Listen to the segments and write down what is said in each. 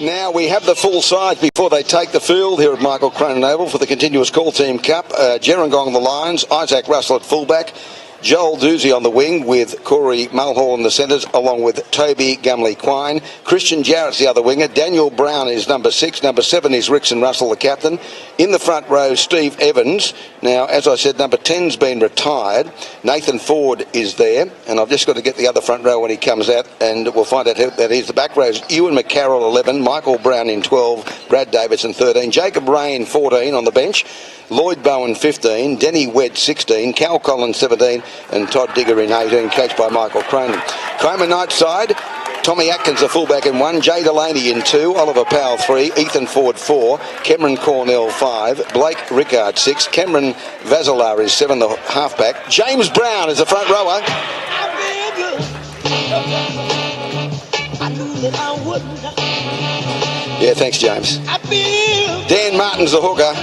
Now we have the full side before they take the field here at Michael Cronin Oval for the Continuous Call Team Cup. Gerringong on the lines, Isaac Russell at fullback, Joel Doozy on the wing with Corey Mulhall in the centres, along with Toby Gumley-Quine. Christian Jarrett's the other winger. Daniel Brown is number 6. Number 7 is Rickson Russell, the captain. In the front row, Steve Evans. Now, as I said, number 10's been retired. Nathan Ford is there, and I've just got to get the other front row when he comes out, and we'll find out who that is. The back row is Ewan McCarroll, 11. Michael Brown in 12. Brad Davidson, 13. Jacob Rain, 14 on the bench. Lloyd Bowen, 15. Denny Wedd, 16. Cal Collins, 17. And Todd Digger in 18, coached by Michael Cronin. Kiama Knights side, Tommy Atkins, a fullback in 1. Jay Delaney in 2. Oliver Powell, 3. Ethan Ford, 4. Cameron Cornell, 5. Blake Rickard, 6. Cameron Vazilar is 7, the halfback. James Brown is the front rower. Yeah, thanks, James. Dan Martin's the hooker.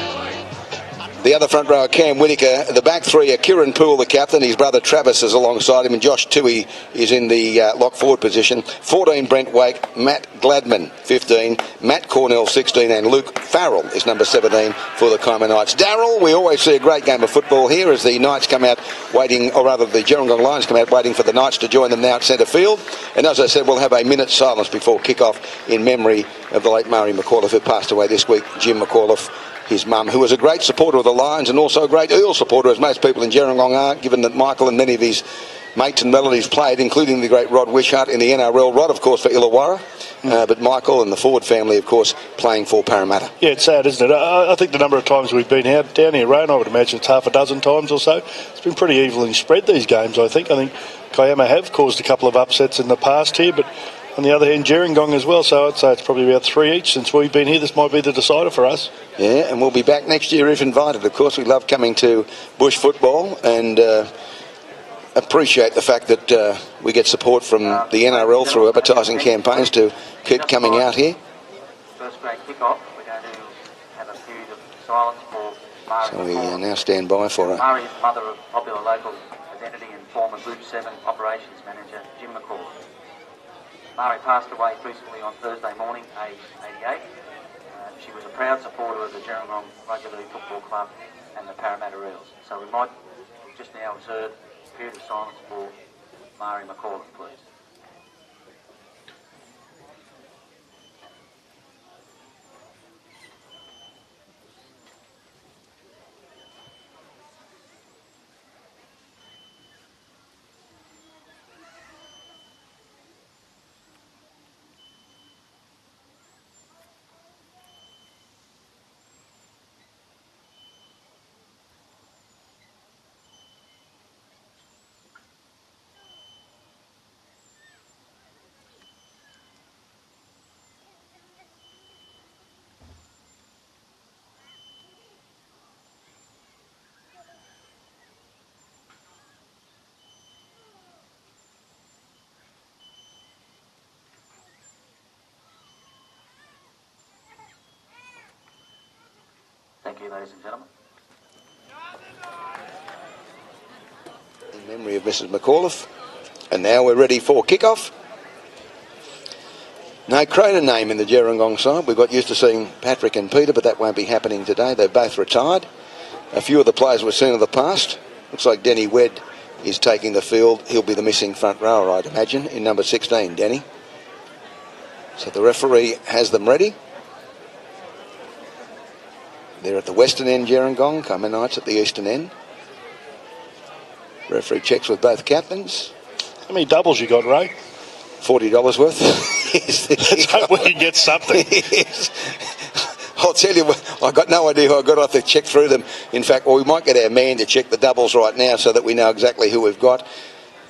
The other front row, Cam Whittaker. The back three are Kieran Poole, the captain. His brother Travis is alongside him, and Josh Toohey is in the lock forward position. 14, Brent Wake. Matt Gladman, 15. Matt Cornell, 16. And Luke Farrell is number 17 for the Kiama Knights. Darryl, we always see a great game of football here as the Knights come out waiting, or rather the Gerringong Lions come out waiting for the Knights to join them now at centre field. And as I said, we'll have a minute's silence before kick-off in memory of the late Murray McAuliffe, who passed away this week. Jim McAuliffe, his mum, who was a great supporter of the Lions and also a great Earl supporter, as most people in Gerringong are, given that Michael and many of his mates and relatives played, including the great Rod Wishart in the NRL. Rod, of course, for Illawarra, but Michael and the Ford family, of course, playing for Parramatta. Yeah, it's sad, isn't it? I think the number of times we've been out down here, Ray, I would imagine it's half a dozen times or so. It's been pretty evenly spread, these games, I think. I think Kiama have caused a couple of upsets in the past here, but on the other hand, Gerringong as well, so I'd say it's probably about 3 each since we've been here. This might be the decider for us. Yeah, and we'll be back next year if invited. Of course, we love coming to bush football and appreciate the fact that we get support from the NRL through advertising campaigns to keep coming out here. First grade kick-off, we're going to have a period of silence for Murray. So we now stand by for it. Murray is mother of popular local identity and former Group 7 operations manager Jim McAuliffe. Murray passed away recently on Thursday morning, aged 88. She was a proud supporter of the Gerringong Rugby League Football Club and the Parramatta Eels. So we might just now observe a period of silence for Murray McAuliffe, please. Thank you, ladies and gentlemen. In memory of Mrs. McAuliffe. And now we're ready for kick-off. No Cronin name in the Gerringong side. We've got used to seeing Patrick and Peter, but that won't be happening today. They've both retired. A few of the players we've seen in the past. Looks like Denny Wedd is taking the field. He'll be the missing front rower, I'd imagine, in number 16, Denny. So the referee has them ready. They're at the western end, Gerringong. Kiama Knights at the eastern end. Referee checks with both captains. How many doubles you got, Ray? $40 worth. Let's hope we can get something. Yes. I'll tell you, I've got no idea who I got. I have to check through them. In fact, we might get our man to check the doubles right now so that we know exactly who we've got.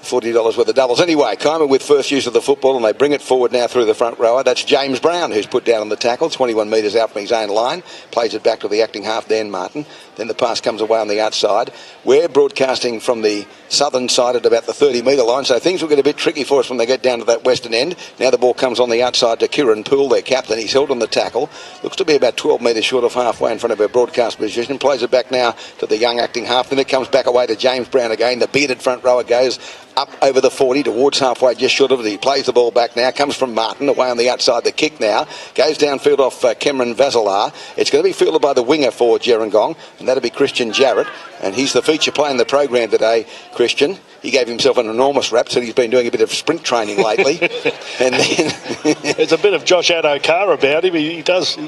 $40 worth of doubles. Anyway, Kiama with first use of the football, and they bring it forward now through the front rower. That's James Brown, who's put down on the tackle, 21 metres out from his own line. Plays it back to the acting half, Dan Martin. Then the pass comes away on the outside. We're broadcasting from the southern side at about the 30-metre line, so things will get a bit tricky for us when they get down to that western end. Now the ball comes on the outside to Kieran Poole, their captain. He's held on the tackle. Looks to be about 12 metres short of halfway in front of our broadcast position. Plays it back now to the young acting half. Then it comes back away to James Brown again. The bearded front rower goes up over the 40 towards halfway, just short of it. He plays the ball back now. Comes from Martin, away on the outside. The kick now goes downfield off Cameron Vazilar. It's going to be fielded by the winger for Gerringong, and that'll be Christian Jarrett. And he's the feature play in the program today, Christian. He gave himself an enormous rap, said he's been doing a bit of sprint training lately. And then there's a bit of Josh Adokar about him. He does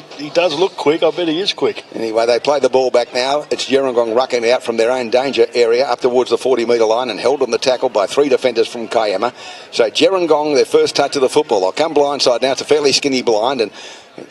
look quick. I bet he is quick. Anyway, they play the ball back now. It's Gerringong rucking out from their own danger area up towards the 40-metre line and held on the tackle by 3 defenders from Kiama. So Gerringong, their first touch of the football. They'll come blindside now. It's a fairly skinny blind and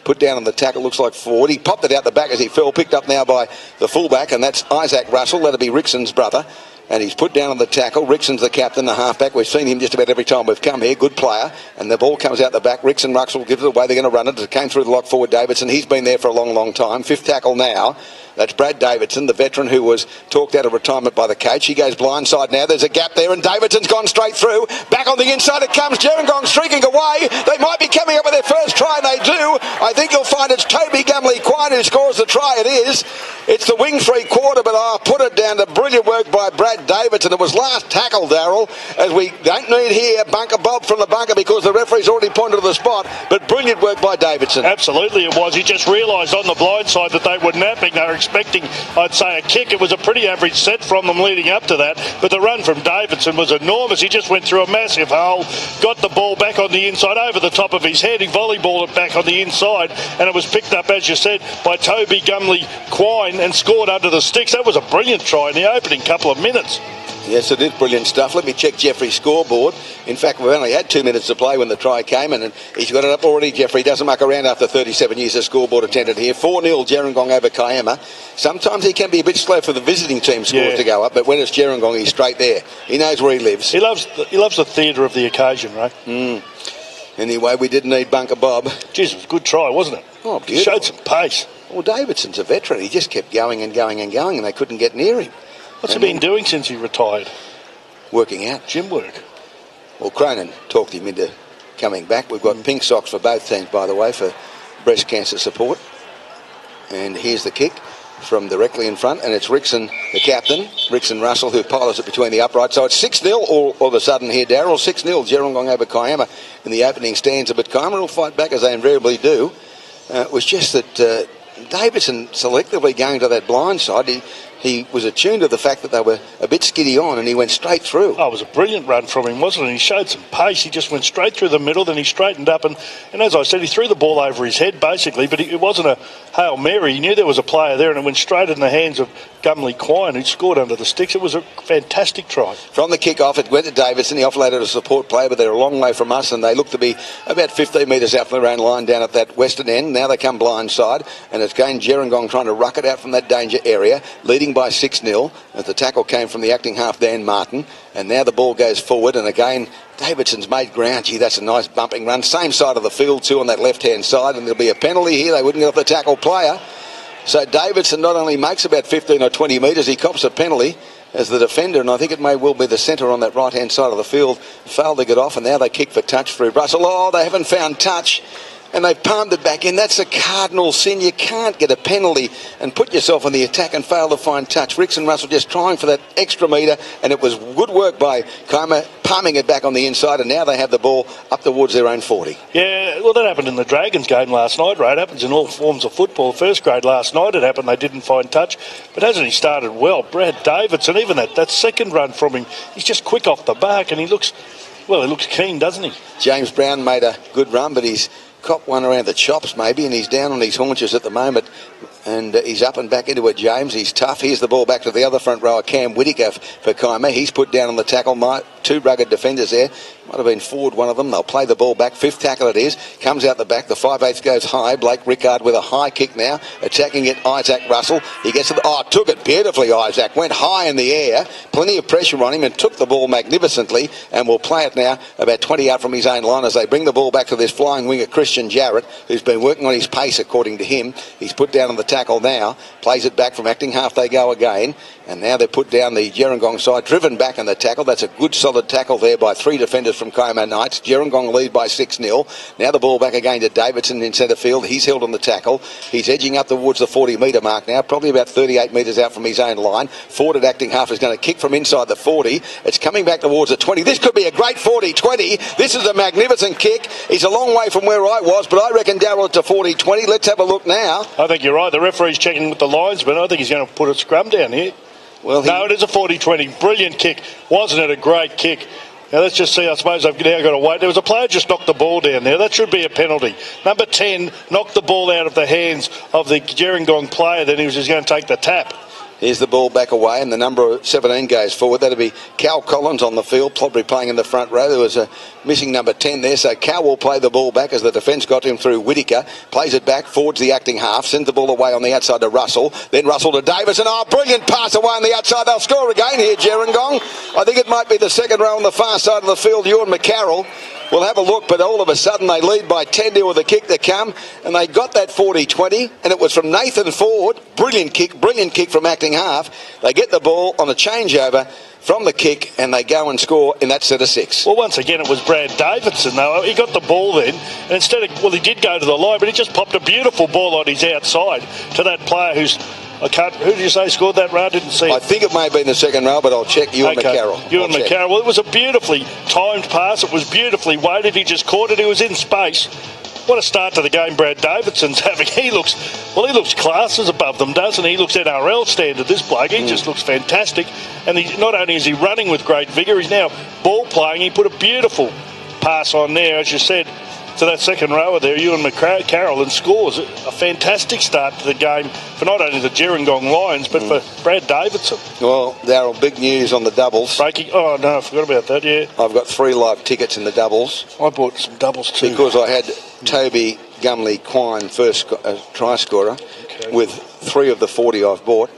put down on the tackle, looks like forward. He popped it out the back as he fell, picked up now by the fullback, and that's Isaac Russell. That'll be Rickson's brother. And he's put down on the tackle. Rickson's the captain, the halfback. We've seen him just about every time we've come here. Good player. And the ball comes out the back. Rickson Russell gives it away. They're going to run it. It came through the lock forward Davidson. He's been there for a long, long time. Fifth tackle now. That's Brad Davidson, the veteran who was talked out of retirement by the coach. He goes blindside now. There's a gap there, and Davidson's gone straight through. Back on the inside it comes. Gerringong streaking away. They might be coming up with their first try, and they do. I think you'll find it's Toby Gumley-Quine who scores the try. It is. It's the wing three-quarter, but I'll put it down to brilliant work by Brad Davidson. It was last tackle, Darryl, as we don't need here Bunker Bob from the bunker because the referee's already pointed to the spot, but brilliant work by Davidson. Absolutely it was. He just realised on the blind side that they were napping. They were expecting, I'd say, a kick. It was a pretty average set from them leading up to that, but the run from Davidson was enormous. He just went through a massive hole, got the ball back on the inside over the top of his head. He volleyballed it back on the inside, and it was picked up, as you said, by Toby Gumley-Quine and scored under the sticks. That was a brilliant try in the opening couple of minutes. Yes, it is brilliant stuff. Let me check Jeffrey's scoreboard. In fact, we've only had 2 minutes to play when the try came, and he's got it up already, Jeffrey. He doesn't muck around after 37 years of scoreboard attended here. 4-0 Gerringong over Kiama. Sometimes he can be a bit slow for the visiting team scores to go up, but when it's Gerringong, he's straight there. He knows where he lives. He loves the theatre of the occasion, right? Anyway, we did need Bunker Bob. Jeez, it was a good try, wasn't it? Oh, beautiful. He showed some pace. Well, Davidson's a veteran. He just kept going and going and going, and they couldn't get near him. What's he been doing since he retired? Working out. Gym work. Well, Cronin talked him into coming back. We've got pink socks for both teams, by the way, for breast cancer support. And here's the kick from directly in front, and it's Rickson, the captain, Rickson Russell, who pilots it between the uprights. So it's 6-0 all of a sudden here, Darryl. 6-0 Gerringong over Kiama in the opening stanza. But Kiama will fight back as they invariably do. It was just that Davidson selectively going to that blind side. He was attuned to the fact that they were a bit skiddy on, and he went straight through. Oh, it was a brilliant run from him, wasn't it? He showed some pace. He just went straight through the middle, then he straightened up, and as I said, he threw the ball over his head, basically, but it wasn't a Hail Mary. He knew there was a player there, and it went straight in the hands of Gumley-Quine, who scored under the sticks. It was a fantastic try. From the kick-off, it went to Davidson. He offloaded a support player, but they're a long way from us, and they look to be about 15 metres out from their own line down at that western end. Now they come blindside, and it's again Gerringong trying to ruck it out from that danger area, leading by 6-0. As the tackle came from the acting half, Dan Martin, and now the ball goes forward, and again Davidson's made ground. Gee, that's a nice bumping run. Same side of the field too on that left-hand side, and there'll be a penalty here. They wouldn't get off the tackle player. So Davidson not only makes about 15 or 20 metres, he cops a penalty as the defender, and I think it may well be the centre on that right-hand side of the field, failed to get off, and now they kick for touch through Russell. Oh, they haven't found touch, and they've palmed it back in. That's a cardinal sin. You can't get a penalty and put yourself on the attack and fail to find touch. Rickson Russell just trying for that extra metre, and it was good work by Kiama, palming it back on the inside, and now they have the ball up towards their own 40. Yeah, well, that happened in the Dragons game last night, Ray. It happens in all forms of football. First grade last night it happened, they didn't find touch, but hasn't he started well? Brad Davidson, even that second run from him, he's just quick off the back, and he looks keen, doesn't he? James Brown made a good run, but he's copped one around the chops maybe, and he's down on his haunches at the moment, and he's up and back into it, James. He's tough. Here's the ball back to the other front rower, Cam Whittaker for Kiama. He's put down on the tackle. two rugged defenders there. Might have been Ford, one of them. They'll play the ball back. Fifth tackle it is. Comes out the back. The 5/8 goes high. Blake Rickard with a high kick now. Attacking it, Isaac Russell. He gets to the... Oh, took it beautifully, Isaac. Went high in the air. Plenty of pressure on him and took the ball magnificently, and will play it now about 20 out from his own line as they bring the ball back to this flying winger, Christian Jarrett, who's been working on his pace, according to him. He's put down on the tackle now. Plays it back from acting half. They go again. And now they've put down the Gerringong side, driven back in the tackle. That's a good solid tackle there by three defenders from Kiama Knights. Gerringong lead by 6-0. Now the ball back again to Davidson in centre field. He's held on the tackle. He's edging up towards the 40-metre mark now, probably about 38 metres out from his own line. Ford at acting half is going to kick from inside the 40. It's coming back towards the 20. This could be a great 40-20. This is a magnificent kick. He's a long way from where I was, but I reckon Darryl it's a 40-20. Let's have a look now. I think you're right. The referee's checking with the linesman. I think he's going to put a scrum down here. Well, no, it is a 40-20. Brilliant kick. Wasn't it a great kick? Now, let's just see. I suppose I've now got to wait. There was a player just knocked the ball down there. That should be a penalty. Number 10 knocked the ball out of the hands of the Gerringong player. Then he was just going to take the tap. Here's the ball back away, and the number 17 goes forward. That'll be Cal Collins on the field, probably playing in the front row. There was a missing number 10 there, so Cal will play the ball back as the defence got him through Whittaker. Plays it back, forwards the acting half, sends the ball away on the outside to Russell. Then Russell to Davison. Oh, brilliant pass away on the outside. They'll score again here, Gerringong. I think it might be the second row on the far side of the field, Ewan McCarroll. We'll have a look, but all of a sudden they lead by 10-0 with the kick to come, and they got that 40-20, and it was from Nathan Ford. Brilliant kick from acting half. They get the ball on a changeover from the kick, and they go and score in that set of 6. Well, once again, it was Brad Davidson, though. He got the ball then, and instead of, well, he did go to the line, but he just popped a beautiful ball on his outside to that player who's, who did you say scored that row? I didn't see it. I think it may have been the second row, but I'll check. Ewan McCarroll. Ewan McCarroll. Well, it was a beautifully timed pass. It was beautifully weighted. He just caught it. He was in space. What a start to the game Brad Davidson's having. He looks classes above them, doesn't he? He looks NRL standard, this bloke. He just looks fantastic. And not only is he running with great vigour, he's now ball playing. He put a beautiful pass on there, as you said, to that second rower there, Ewan McCarroll, and scores a fantastic start to the game for not only the Gerringong Lions, but for Brad Davidson. Well, Darryl, big news on the doubles. Breaking. Oh, no, I forgot about that, yeah. I've got 3 live tickets in the doubles. I bought some doubles too. Because I had Toby Gumley Quine first try scorer with 3 of the 40 I've bought.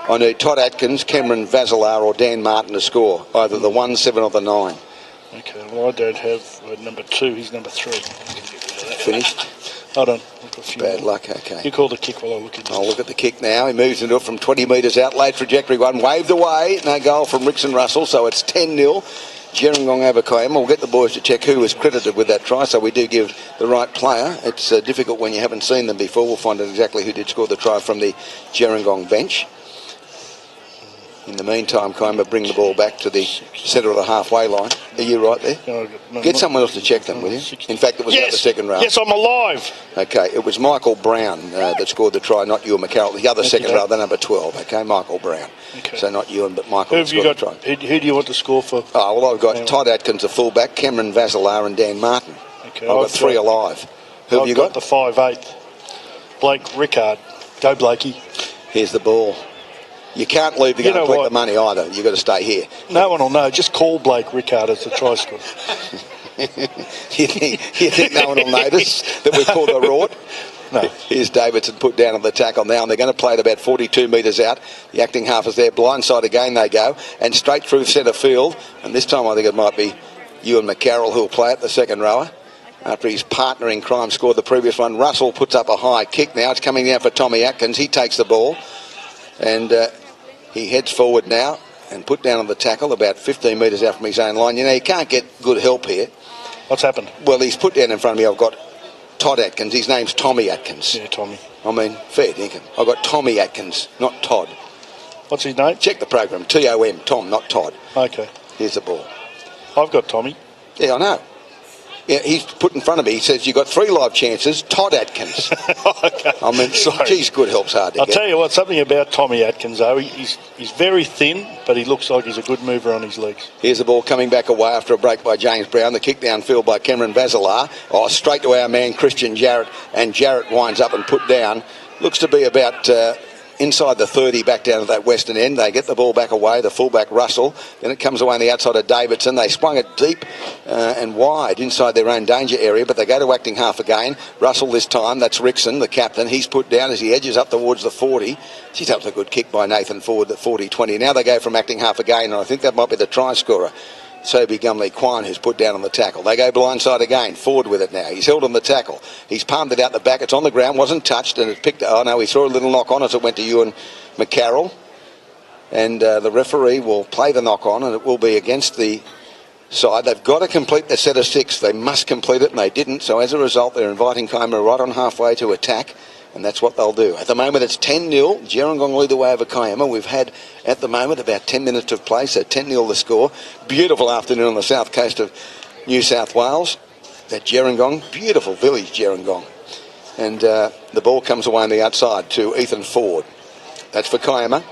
I need Todd Atkins, Cameron Vasilar or Dan Martin to score, either the 1, 7 or the 9. Okay, well, I don't have number 2. He's number 3. Finished? Hold on. I've got a few Bad more. luck, okay. You call the kick while I look at this. I'll look at the kick now. He moves into it from 20 metres out. Late trajectory one. Waved away. No goal from Rickson Russell, so it's 10-0. Gerringong over Kiama. We'll get the boys to check who was credited with that try, so we do give the right player. It's difficult when you haven't seen them before. We'll find out exactly who did score the try from the Gerringong bench. In the meantime, Kiama bring the ball back to the centre of the halfway line. Are you right there? No, get someone else to check them, will you? In fact, it was out the second row. Yes, I'm alive. Okay, it was Michael Brown that scored the try, not Ewan McCarroll. The other second row, the number 12, okay, Michael Brown. Okay. So not Ewan, but Michael. Who have you got? Who do you want to score for? Oh, well, I've got Todd Atkins, the fullback, Cameron Vasilar and Dan Martin. Okay, I've got 3 alive. Who have you got? The 5/8. Blake Rickard. Go, Blakey. Here's the ball. You can't leave to go and collect the money either. You've got to stay here. No one will know. Just call Blake Rickard as the try scorer. you think no one will notice that we called the rort? No. Here's Davidson put down on the tackle now, and they're going to play it about 42 metres out. The acting half is there. Blindside again they go, and straight through centre field. And this time I think it might be Ewan McCarroll who'll play it, the second rower. After his partner in crime scored the previous one. Russell puts up a high kick now. It's coming down for Tommy Atkins. He takes the ball, and he heads forward now and put down on the tackle about 15 metres out from his own line. You know, you can't get good help here. What's happened? Well, he's put down in front of me. I've got Todd Atkins. His name's Tommy Atkins. Yeah, Tommy. I mean, fair dinkum. I've got Tommy Atkins, not Todd. What's his name? Check the program. T-O-M, Tom, not Todd. Okay. Here's the ball. I've got Tommy. Yeah, I know. Yeah, he's put in front of me. He says, you've got 3 live chances. Todd Atkins. Okay. I mean, sorry. Geez, good help's hard to I'll get. tell you what, something about Tommy Atkins, though. He's very thin, but he looks like he's a good mover on his legs. Here's the ball coming back away after a break by James Brown. The kick downfield by Cameron Vasilar. Oh, straight to our man, Christian Jarrett. And Jarrett winds up and put down. Looks to be about inside the 30 back down to that western end. They get the ball back away, the fullback Russell. Then it comes away on the outside of Davidson. They swung it deep and wide inside their own danger area, but they go to acting half again. Russell this time, that's Rickson, the captain. He's put down as he edges up towards the 40. Geez, that was a good kick by Nathan Ford, the 40-20. Now they go from acting half again, and I think that might be the try scorer, Toby Gumley Quine, who's put down on the tackle. They go blindside again. Ford with it now. He's held on the tackle. He's palmed it out the back. It's on the ground, wasn't touched, and it picked... Oh, no, he saw a little knock on as it went to Ewan McCarroll. And the referee will play the knock on, and it will be against the side. They've got to complete the set of 6. They must complete it, and they didn't. So as a result, they're inviting Kiama right on halfway to attack. And that's what they'll do. At the moment, it's 10-0. Gerringong lead the way over Kiama. We've had, at the moment, about 10 minutes of play, so 10-0 the score. Beautiful afternoon on the south coast of New South Wales. At Gerringong, beautiful village, Gerringong. And the ball comes away on the outside to Ethan Ford. That's for Kiama.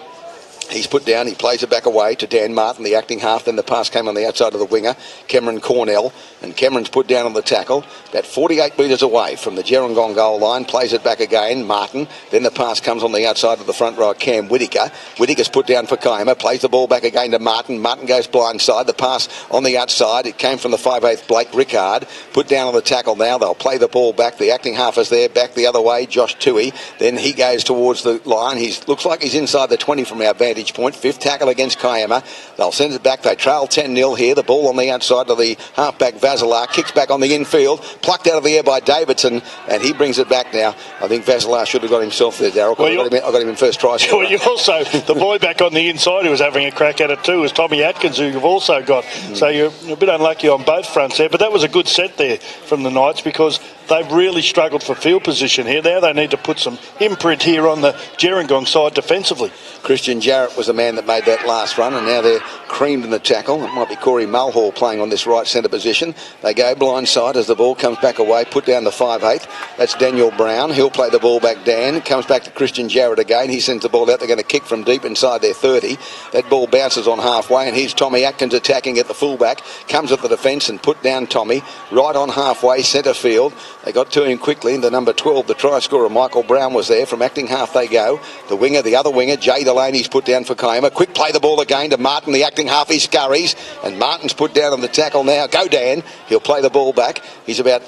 He's put down, he plays it back away to Dan Martin, the acting half. Then the pass came on the outside of the winger, Cameron Cornell. And Cameron's put down on the tackle, about 48 metres away from the Gerringong goal line. Plays it back again, Martin. Then the pass comes on the outside of the front row, Cam Whittaker. Whittaker's put down for Kiama, plays the ball back again to Martin. Martin goes blindside. The pass on the outside, it came from the 5/8 Blake Rickard. Put down on the tackle now, they'll play the ball back. The acting half is there, back the other way, Josh Toohey. Then he goes towards the line. He looks like he's inside the 20 from our vantage point. 5th tackle against Kiama. They'll send it back. They trail 10-0 here. The ball on the outside of the halfback Vasilar. Kicks back on the infield. Plucked out of the air by Davidson. And he brings it back now. I think Vasilar should have got himself there, Darryl. Well, I got him in first try. Well, you also, the boy back on the inside who was having a crack at it too was Tommy Atkins, who you've also got. So you're a bit unlucky on both fronts there. But that was a good set there from the Knights, because they've really struggled for field position here. Now they need to put some imprint here on the Gerringong side defensively. Christian Jarrett was the man that made that last run, and now they're creamed in the tackle. It might be Corey Mulhall playing on this right centre position. They go blindside as the ball comes back away, put down the 5/8. That's Daniel Brown. He'll play the ball back. Dan comes back to Christian Jarrett again. He sends the ball out. They're going to kick from deep inside their 30. That ball bounces on halfway, and here's Tommy Atkins attacking at the fullback. Comes at the defence and put down Tommy right on halfway, centre field. They got to him quickly. The number 12, the try scorer, Michael Brown, was there. From acting half they go. The winger, the other winger, Jay Delaney's put down for Kiama. Quick play the ball again to Martin, the acting half. He scurries, and Martin's put down on the tackle now. Go Dan. He'll play the ball back. He's about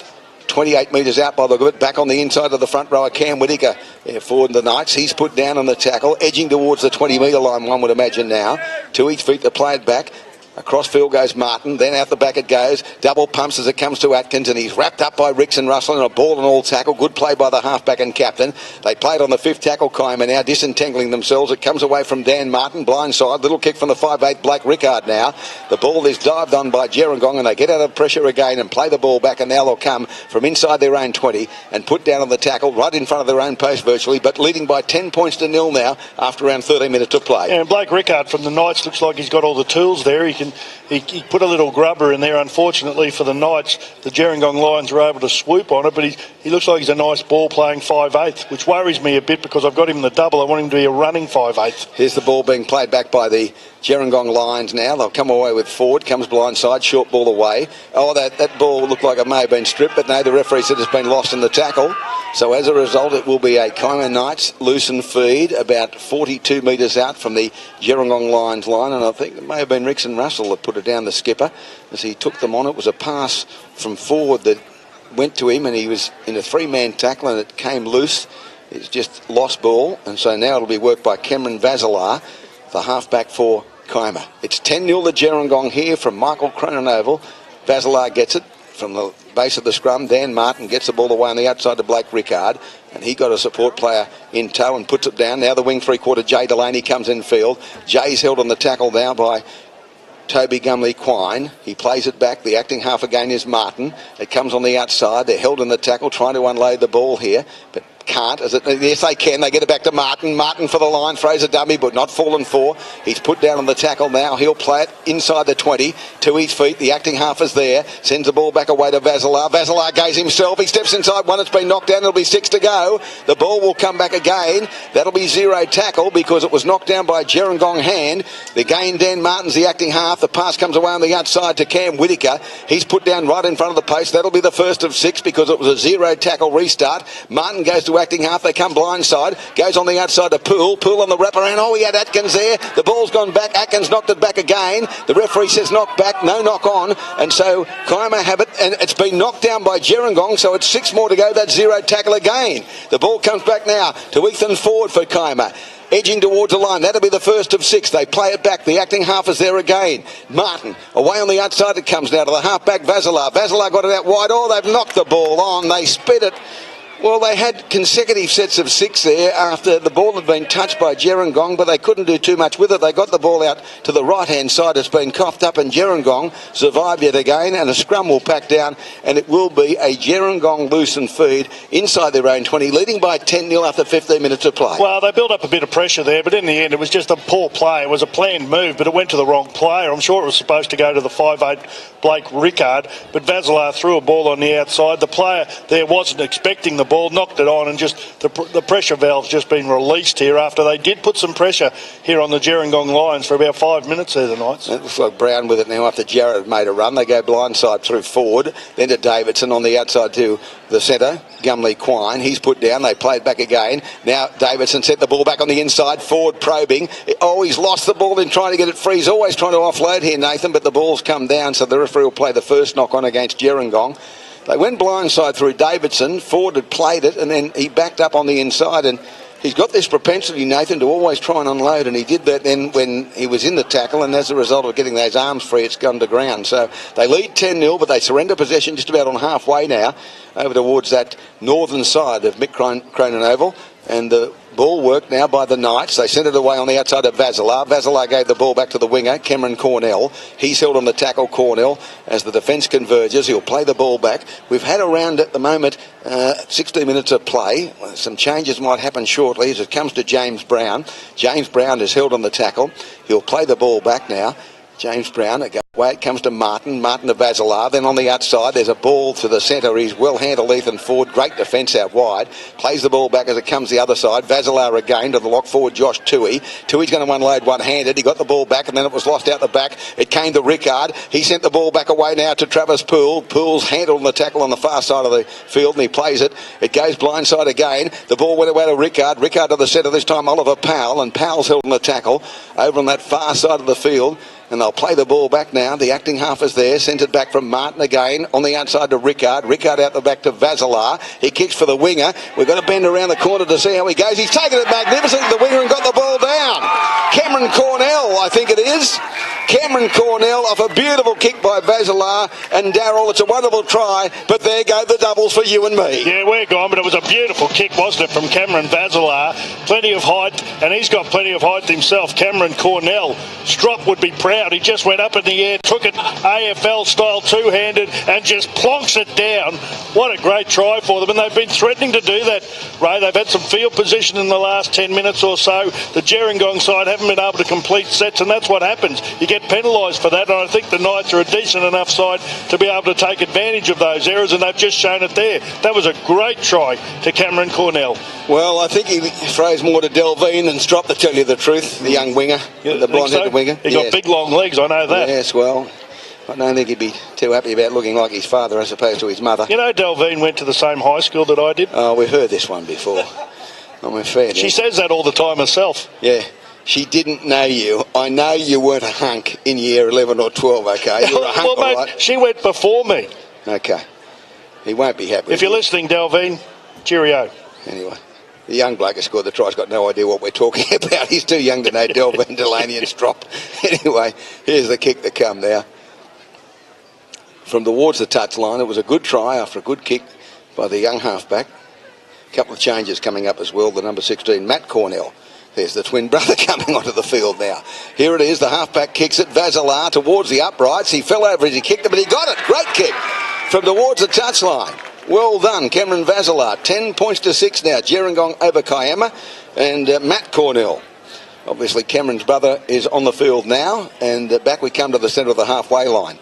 28 metres out by the look of it. Back on the inside of the front rower, Cam Whittaker, forward the Knights. He's put down on the tackle, edging towards the 20-metre line, one would imagine now. To his feet to play it back. Across field goes Martin, then out the back it goes. Double pumps as it comes to Atkins, and he's wrapped up by Ricks and Russell in a ball and all tackle. Good play by the halfback and captain. They played on the 5th tackle, Kiama now disentangling themselves. It comes away from Dan Martin, blindside. Little kick from the 5/8 Blake Rickard now. The ball is dived on by Gerringong, and they get out of pressure again and play the ball back, and now they'll come from inside their own 20 and put down on the tackle right in front of their own post virtually, but leading by 10 points to 0 now after around 13 minutes of play. Yeah, and Blake Rickard from the Knights looks like he's got all the tools there. He put a little grubber in there. Unfortunately for the Knights, the Gerringong Lions were able to swoop on it, but he looks like he's a nice ball playing 5/8, which worries me a bit because I've got him in the double. I want him to be a running 5/8. Here's the ball being played back by the Gerringong Lions now. They'll come away with Ford, comes blindside, short ball away. Oh, that ball looked like it may have been stripped, but no, the referee said it's been lost in the tackle. So as a result, it will be a Kiama Knights loose and feed about 42 metres out from the Gerringong Lions line, and I think it may have been Ricks and Russell that put it down, the skipper, as he took them on. It was a pass from Ford that went to him, and he was in a 3-man tackle, and it came loose. It's just lost ball, and so now it'll be worked by Cameron Vasilar, the halfback for Kiama. It's 10-0 to Gerringong here from Michael Cronenoval. Vasilar gets it from the base of the scrum. Dan Martin gets the ball away on the outside to Blake Rickard, and he got a support player in tow and puts it down. Now the wing 3/4 Jay Delaney comes in field. Jay's held on the tackle now by Toby Gumley Quine. He plays it back. The acting half again is Martin. It comes on the outside. They're held in the tackle, trying to unload the ball here, but can't. Yes, they can. They get it back to Martin. Martin for the line, throws a dummy, but not fallen for. He's put down on the tackle now. He'll play it inside the 20 to his feet. The acting half is there. Sends the ball back away to Vasilar. Vasilar goes himself. He steps inside one. It's been knocked down. It'll be 6 to go. The ball will come back again. That'll be 0 tackle because it was knocked down by a Gerringong hand. The gain, Dan Martin's the acting half. The pass comes away on the outside to Cam Whittaker. He's put down right in front of the post. That'll be the first of 6 because it was a 0 tackle restart. Martin goes to acting half. They come blindside. Goes on the outside to Poole. Poole on the wraparound. Oh, he had Atkins there. The ball's gone back. Atkins knocked it back again. The referee says knock back, no knock on. And so Kiama have it, and it's been knocked down by Gerringong, so it's 6 more to go. That's 0 tackle again. The ball comes back now to Ethan Ford for Kiama. Edging towards the line. That'll be the first of 6. They play it back. The acting half is there again. Martin, away on the outside it comes now to the half-back Vazilar. Vazilar got it out wide. Oh, they've knocked the ball on. They spit it. Well, they had consecutive sets of 6 there after the ball had been touched by Gerringong, but they couldn't do too much with it. They got the ball out to the right-hand side. It's been coughed up, and Gerringong survived yet again, and a scrum will pack down, and it will be a Gerringong loose and feed inside their own 20, leading by 10-0 after 15 minutes of play. Well, they built up a bit of pressure there, but in the end it was just a poor play. It was a planned move, but it went to the wrong player. I'm sure it was supposed to go to the 5'8" Blake Rickard, but Vazilar threw a ball on the outside. The player there wasn't expecting the ball, knocked it on, and just the pressure valve's just been released here after they did put some pressure here on the Gerringong Lions for about 5 minutes there, the Knights. It looks like Brown with it now after Jarrett made a run. They go blindside through Ford, then to Davidson on the outside to the centre, Gumley Quine. He's put down. They play it back again. Now Davidson set the ball back on the inside. Ford probing. Oh, he's lost the ball in trying to get it free. He's always trying to offload here, Nathan, but the ball's come down, so the referee will play the first knock on against Gerringong. They went blindside through Davidson. Ford had played it, and then he backed up on the inside, and he's got this propensity, Nathan, to always try and unload, and he did that then when he was in the tackle, and as a result of getting those arms free, it's gone to ground. So they lead 10-0, but they surrender possession just about on halfway now, over towards that northern side of Mick Cronin Oval, and the ball worked now by the Knights. They sent it away on the outside of Vazilar. Vazilar gave the ball back to the winger, Cameron Cornell. He's held on the tackle, Cornell, as the defence converges. He'll play the ball back. We've had around at the moment 16 minutes of play. Some changes might happen shortly as it comes to James Brown. James Brown is held on the tackle. He'll play the ball back now. James Brown, away it comes to Martin. Martin to Vazilar. Then on the outside, there's a ball to the centre. He's well handled, Ethan Ford. Great defence out wide. Plays the ball back as it comes the other side. Vazilar again to the lock forward, Josh Toohey. Toohey's going to unload one-handed. He got the ball back, and then it was lost out the back. It came to Rickard. He sent the ball back away now to Travis Poole. Poole's handled the tackle on the far side of the field, and he plays it. It goes blindside again. The ball went away to Rickard. Rickard to the centre, this time Oliver Powell, and Powell's held on the tackle over on that far side of the field. And they'll play the ball back now. The acting half is there. Sent it back from Martin again. On the outside to Rickard. Rickard out the back to Vazilar. He kicks for the winger. We've got to bend around the corner to see how he goes. He's taken it magnificently, the winger, and got the ball down. Cameron Cornell, I think it is. Cameron Cornell off a beautiful kick by Vazilar. And Darryl, it's a wonderful try. But there go the doubles for you and me. Yeah, we're gone, but it was a beautiful kick, wasn't it, from Cameron Vazilar. Plenty of height, and he's got plenty of height himself. Cameron Cornell. Strop would be proud. He just went up in the air, took it AFL style two-handed, and just plonks it down. What a great try for them, and they've been threatening to do that, Ray. They've had some field position in the last 10 minutes or so. The Gerringong side haven't been able to complete sets, and that's what happens. You get penalised for that, and I think the Knights are a decent enough side to be able to take advantage of those errors, and they've just shown it there. That was a great try to Cameron Cornell. Well, I think he throws more to Delvine than Strop, to tell you the truth, the young winger, the blonde-headed winger. He got big, long legs, I know that. Yes, well, I don't think he'd be too happy about looking like his father as opposed to his mother. You know, Delvine went to the same high school that I did. Oh, we've heard this one before. I mean, fair. She says that all the time herself. Yeah. She didn't know you. I know you weren't a hunk in year 11 or 12, okay? You were a hunk, well, mate, right? She went before me. Okay. He won't be happy. If you're listening, Delvine, cheerio. Anyway. The young bloke who scored the try's got no idea what we're talking about. He's too young to know Delvine, Delaney and Strop. Anyway, here's the kick to come now. From towards the touchline, it was a good try after a good kick by the young halfback. A couple of changes coming up as well. The number 16, Matt Cornell. There's the twin brother coming onto the field now. Here it is. The halfback kicks it. Vazilar towards the uprights. He fell over as he kicked it, but he got it. Great kick from towards the touchline. Well done, Cameron Vazilar. 10 points to 6 now. Gerringong over Kiama and Matt Cornell. Obviously, Cameron's brother is on the field now, and back we come to the centre of the halfway line.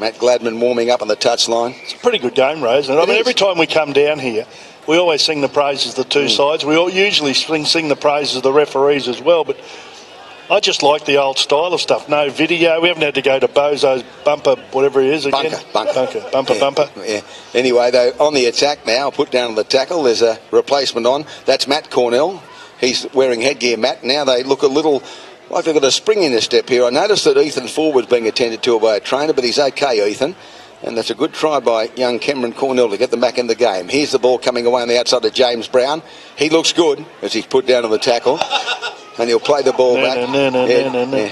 Matt Gladman warming up on the touchline. It's a pretty good game, Ray, isn't it? I mean, every time we come down here, we always sing the praises of the two sides. We all usually sing the praises of the referees as well, but I just like the old style of stuff. No video. We haven't had to go to Bozo's bumper, whatever he is again. Bumper. Yeah. Anyway, though, on the attack now, put down on the tackle. There's a replacement on. That's Matt Cornell. He's wearing headgear, Matt. Now they look a little like they've got a spring in their step here. I noticed that Ethan Ford was being attended to by a trainer, but he's okay, Ethan. And that's a good try by young Cameron Cornell to get them back in the game. Here's the ball coming away on the outside of James Brown. He looks good as he's put down on the tackle. And he'll play the ball back.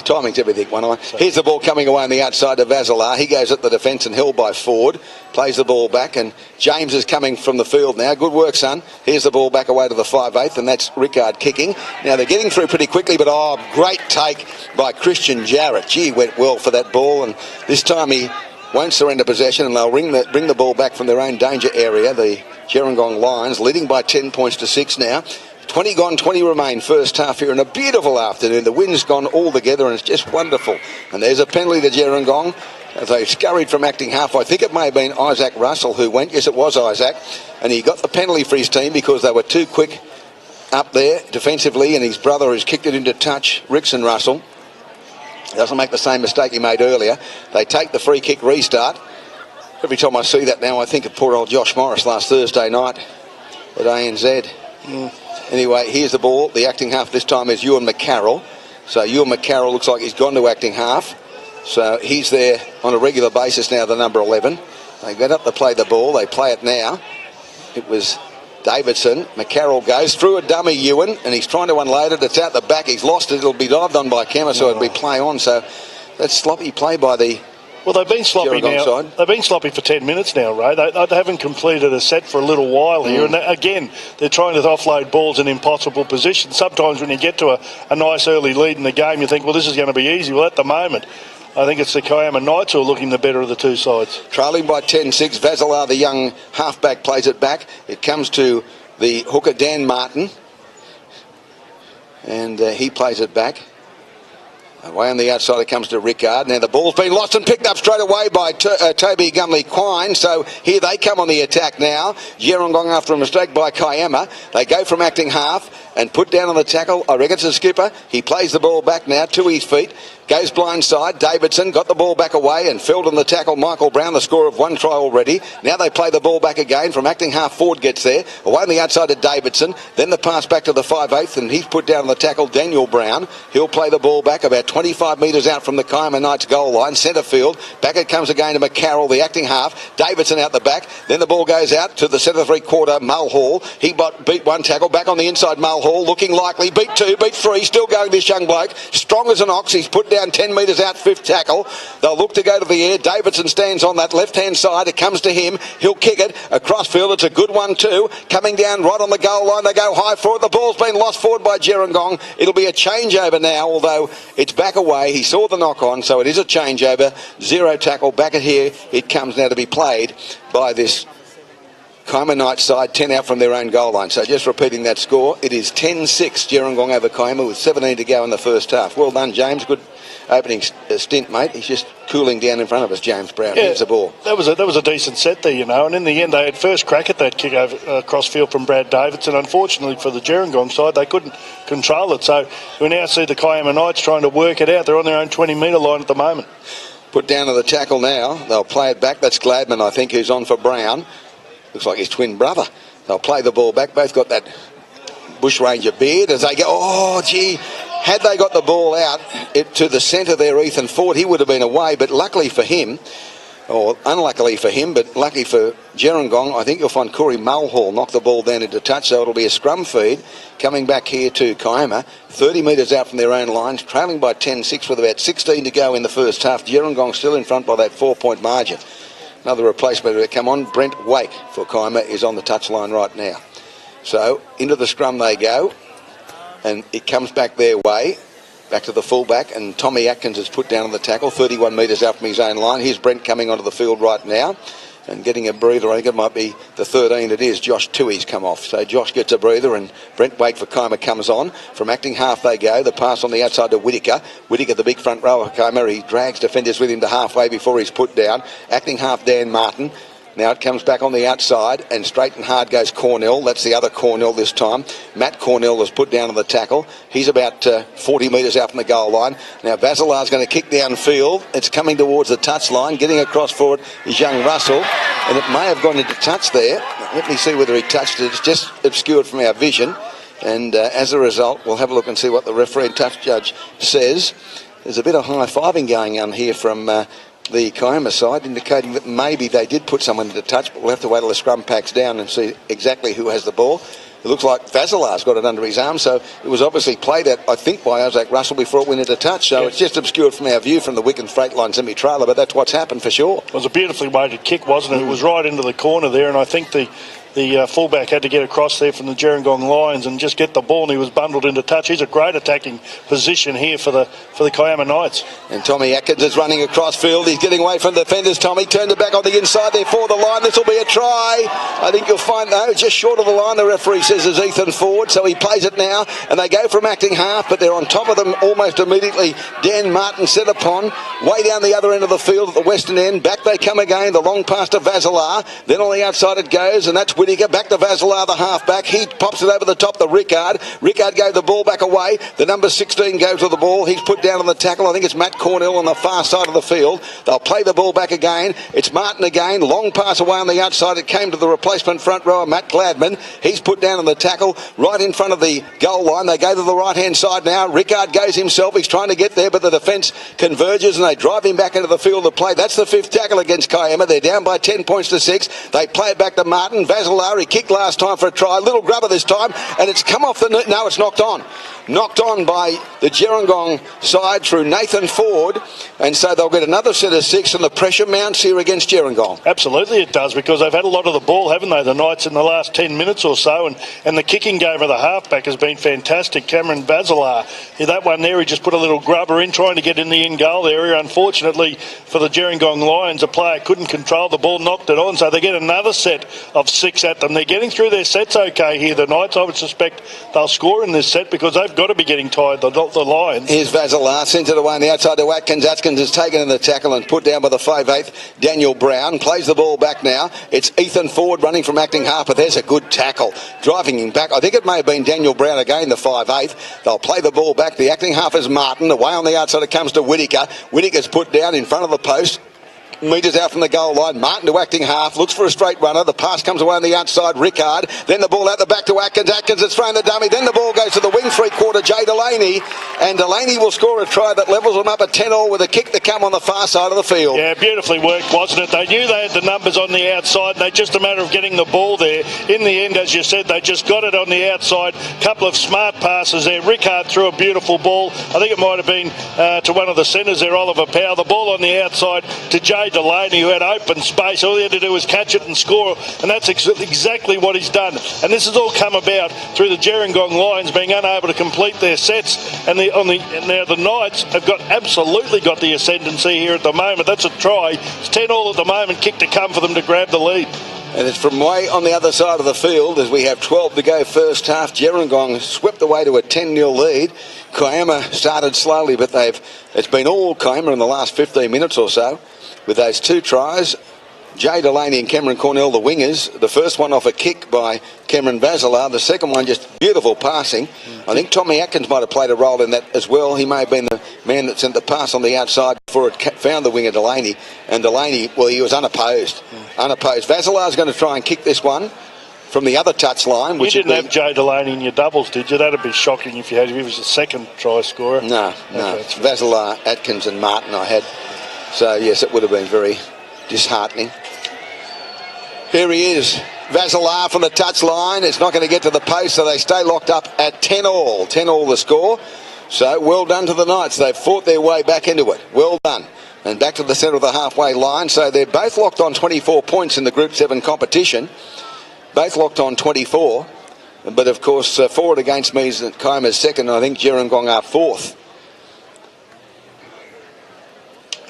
Timing's everything, one eye. Here's the ball coming away on the outside of Vazilar. He goes at the defence and held by Ford. Plays the ball back, and James is coming from the field now. Good work, son. Here's the ball back away to the 5/8, and that's Rickard kicking. Now they're getting through pretty quickly, but great take by Christian Jarrett. Gee, went well for that ball, and this time he won't surrender possession, and they'll bring the ball back from their own danger area. The Gerringong Lions leading by 10 points to 6 now. 20 gone, 20 remain, first half here, and a beautiful afternoon. The wind's gone all together, and it's just wonderful. And there's a penalty to Gerringong as they scurried from acting half. I think it may have been Isaac Russell who went. Yes, it was Isaac. And he got the penalty for his team because they were too quick up there defensively, and his brother has kicked it into touch, Rickson Russell. Doesn't make the same mistake he made earlier. They take the free kick restart. Every time I see that now, I think of poor old Josh Morris last Thursday night at ANZ. Anyway, here's the ball. The acting half this time is Ewan McCarroll. So Ewan McCarroll looks like he's gone to acting half. So he's there on a regular basis now, the number 11. They get up to play the ball. They play it now. It was Davidson. McCarroll goes through a dummy, Ewan, and he's trying to unload it. It's out the back. He's lost it. It'll be dived on by Kiama, so it'll be play on. So that's sloppy play by the Well, they've been sloppy now. Side. They've been sloppy for 10 minutes now, Ray. They haven't completed a set for a little while here. And again, they're trying to offload balls in impossible positions. Sometimes when you get to a nice early lead in the game, you think, well, this is going to be easy. Well, at the moment, I think it's the Kiama Knights who are looking the better of the two sides. Trailing by 10-6. Vazilar, the young halfback, plays it back. It comes to the hooker, Dan Martin. And he plays it back. Away on the outside it comes to Rickard. Now the ball's been lost and picked up straight away by Toby Gumley-Quine. So here they come on the attack now. Gerringong after a mistake by Kiama. They go from acting half and put down on the tackle. I reckon it's the skipper. He plays the ball back now to his feet. Goes blindside. Davidson got the ball back away and filled on the tackle. Michael Brown, the score of one try already. Now they play the ball back again from acting half. Ford gets there. Away on the outside to Davidson. Then the pass back to the 5/8 and he's put down on the tackle. Daniel Brown. He'll play the ball back about 25 metres out from the Kiama Knights goal line. Centre field. Back it comes again to McCarroll, the acting half. Davidson out the back. Then the ball goes out to the centre three-quarter, Mulhall. He beat one tackle. Back on the inside, Mulhall. Looking likely. Beat two, beat three. Still going, this young bloke. Strong as an ox. He's put down 10 metres out, fifth tackle. They'll look to go to the air. Davidson stands on that left-hand side. It comes to him. He'll kick it across field. It's a good one too. Coming down right on the goal line. They go high for it. The ball's been lost forward by Gerringong. It'll be a changeover now, although it's back away. He saw the knock on, so it is a changeover. Zero tackle. Back at here. It comes now to be played by this Kiama Knights side, 10 out from their own goal line. So just repeating that score, it is 10-6 Gerringong over Kiama with 17 to go in the first half. Well done, James. Good opening stint, mate. He's just cooling down in front of us, James Brown. Here's the ball. That was a decent set there, you know, and in the end they had first crack at that kick over across field from Brad Davidson. Unfortunately for the Gerringong side, they couldn't control it. So we now see the Kiama Knights trying to work it out. They're on their own 20-metre line at the moment. Put down to the tackle now. They'll play it back. That's Gladman, I think, who's on for Brown. Looks like his twin brother. They'll play the ball back. Both got that bushranger beard as they go. Oh, gee. Had they got the ball out to the centre there, Ethan Ford, he would have been away. But luckily for him, or unluckily for him, but lucky for Gerringong, I think you'll find Corey Mulhall knock the ball down into touch. So it'll be a scrum feed coming back here to Kiama. 30 metres out from their own lines, trailing by 10-6 with about 16 to go in the first half. Gerringong still in front by that 4-point margin. Another replacement to come on. Brent Wake for Kiama is on the touchline right now. So into the scrum they go. And it comes back their way. Back to the fullback. And Tommy Atkins is put down on the tackle. 31 metres out from his own line. Here's Brent coming onto the field right now. And getting a breather. I think it might be the 13 it is. Josh Tui's come off. So Josh gets a breather and Brent Wake for Kiama comes on. From acting half they go. The pass on the outside to Whittaker. Whittaker, the big front rower of Kiama. He drags defenders with him to halfway before he's put down. Acting half Dan Martin. Now it comes back on the outside, and straight and hard goes Cornell. That's the other Cornell this time. Matt Cornell was put down on the tackle. He's about 40 metres out from the goal line. Now Vassilar's going to kick downfield. It's coming towards the touch line. Getting across for it is young Russell, and it may have gone into touch there. Let me see whether he touched it. It's just obscured from our vision. And as a result, we'll have a look and see what the referee and touch judge says. There's a bit of high-fiving going on here from the Kiama side, indicating that maybe they did put someone into touch, but we'll have to wait till the scrum packs down and see exactly who has the ball. It looks like Vassilar's got it under his arm, so it was obviously played at, I think, by Isaac Russell before it went into touch. So It's just obscured from our view from the Wicken Freight Line semi-trailer, but that's what's happened for sure. It was a beautifully weighted kick, wasn't it? It was right into the corner there, and I think the fullback had to get across there from the Gerringong Lions and just get the ball, and he was bundled into touch. He's a great attacking position here for the Kiama Knights. And Tommy Atkins is running across field. He's getting away from the defenders. Tommy turned it back on the inside there for the line. This will be a try. I think you'll find, though, just short of the line, the referee says is Ethan Ford, so he plays it now, and they go from acting half, but they're on top of them almost immediately. Dan Martin set upon, way down the other end of the field at the western end. Back they come again, the long pass to Vassilar. Then on the outside it goes, and that's Whittaker. Back to Vassilar, the half-back. He pops it over the top to Rickard. Rickard gave the ball back away. The number 16 goes with the ball. He's put down on the tackle. I think it's Matt Cornell on the far side of the field. They'll play the ball back again. It's Martin again. Long pass away on the outside. It came to the replacement front rower, Matt Gladman. He's put down on the tackle right in front of the goal line. They go to the right-hand side now. Rickard goes himself. He's trying to get there, but the defence converges and they drive him back into the field of play. That's the fifth tackle against Kiama. They're down by 10 points to 6. They play it back to Martin. Vassilar, he kicked last time for a try. Little grubber this time, and it's come off the... No, it's knocked on. Knocked on by the Gerringong side through Nathan Ford, and so they'll get another set of 6, and the pressure mounts here against Gerringong. Absolutely it does, because they've had a lot of the ball, haven't they, the Knights, in the last 10 minutes or so, and the kicking game of the halfback has been fantastic. Cameron Vassilar, that one there, he just put a little grubber in, trying to get in the in-goal area. Unfortunately for the Gerringong Lions, a player couldn't control the ball, knocked it on, so they get another set of 6 at them. They're getting through their sets okay here, the Knights. I would suspect they'll score in this set because they've got to be getting tired, the Lions. Here's Vassilar, sends it away on the outside to Atkins. Atkins is taken in the tackle and put down by the 5'8", Daniel Brown. Plays the ball back now. It's Ethan Ford running from acting half, but there's a good tackle. Driving him back. I think it may have been Daniel Brown again, the 5'8". They'll play the ball back. The acting half is Martin. Away on the outside it comes to Whittaker. Whittaker's put down in front of the post. Metres out from the goal line. Martin to acting half, looks for a straight runner. The pass comes away on the outside, Rickard. Then the ball out the back to Atkins. Atkins has thrown the dummy. Then the ball goes to the wing three-quarter, Jay Delaney. And Delaney will score a try that levels them up at 10-all with a kick to come on the far side of the field. Yeah, beautifully worked, wasn't it? They knew they had the numbers on the outside. They just a matter of getting the ball there. In the end, as you said, they just got it on the outside. Couple of smart passes there. Rickard threw a beautiful ball. I think it might have been to one of the centres there, Oliver Powell. The ball on the outside to Jay Delaney, who had open space. All he had to do was catch it and score, and that's exactly what he's done. And this has all come about through the Gerringong Lions being unable to complete their sets, and now the Knights have absolutely got the ascendancy here at the moment. That's a try. It's 10-all at the moment. Kick to come for them to grab the lead. And it's from way on the other side of the field as we have 12 to go first half. Gerringong swept away to a 10-0 lead. Kiama started slowly, but it's been all Kiama in the last 15 minutes or so. With those 2 tries, Jay Delaney and Cameron Cornell, the wingers. The first one off a kick by Cameron Vassilar. The second one just beautiful passing. I think Tommy Atkins might have played a role in that as well. He may have been the man that sent the pass on the outside before it found the winger Delaney. And Delaney, well, he was unopposed. Unopposed. Vassilar's going to try and kick this one from the other touch line. You didn't have Jay Delaney in your doubles, did you? That'd be shocking if you had. He was the second try scorer. No. It's Vassilar, Atkins and Martin I had. So, yes, it would have been very disheartening. Here he is, Vassilar from the touch line. It's not going to get to the post, so they stay locked up at 10-all. 10-all the score. So, well done to the Knights. They've fought their way back into it. Well done. And back to the centre of the halfway line. So, they're both locked on 24 points in the Group 7 competition. Both locked on 24. But, of course, forward against me is Kiama's second. I think Gerringong are fourth.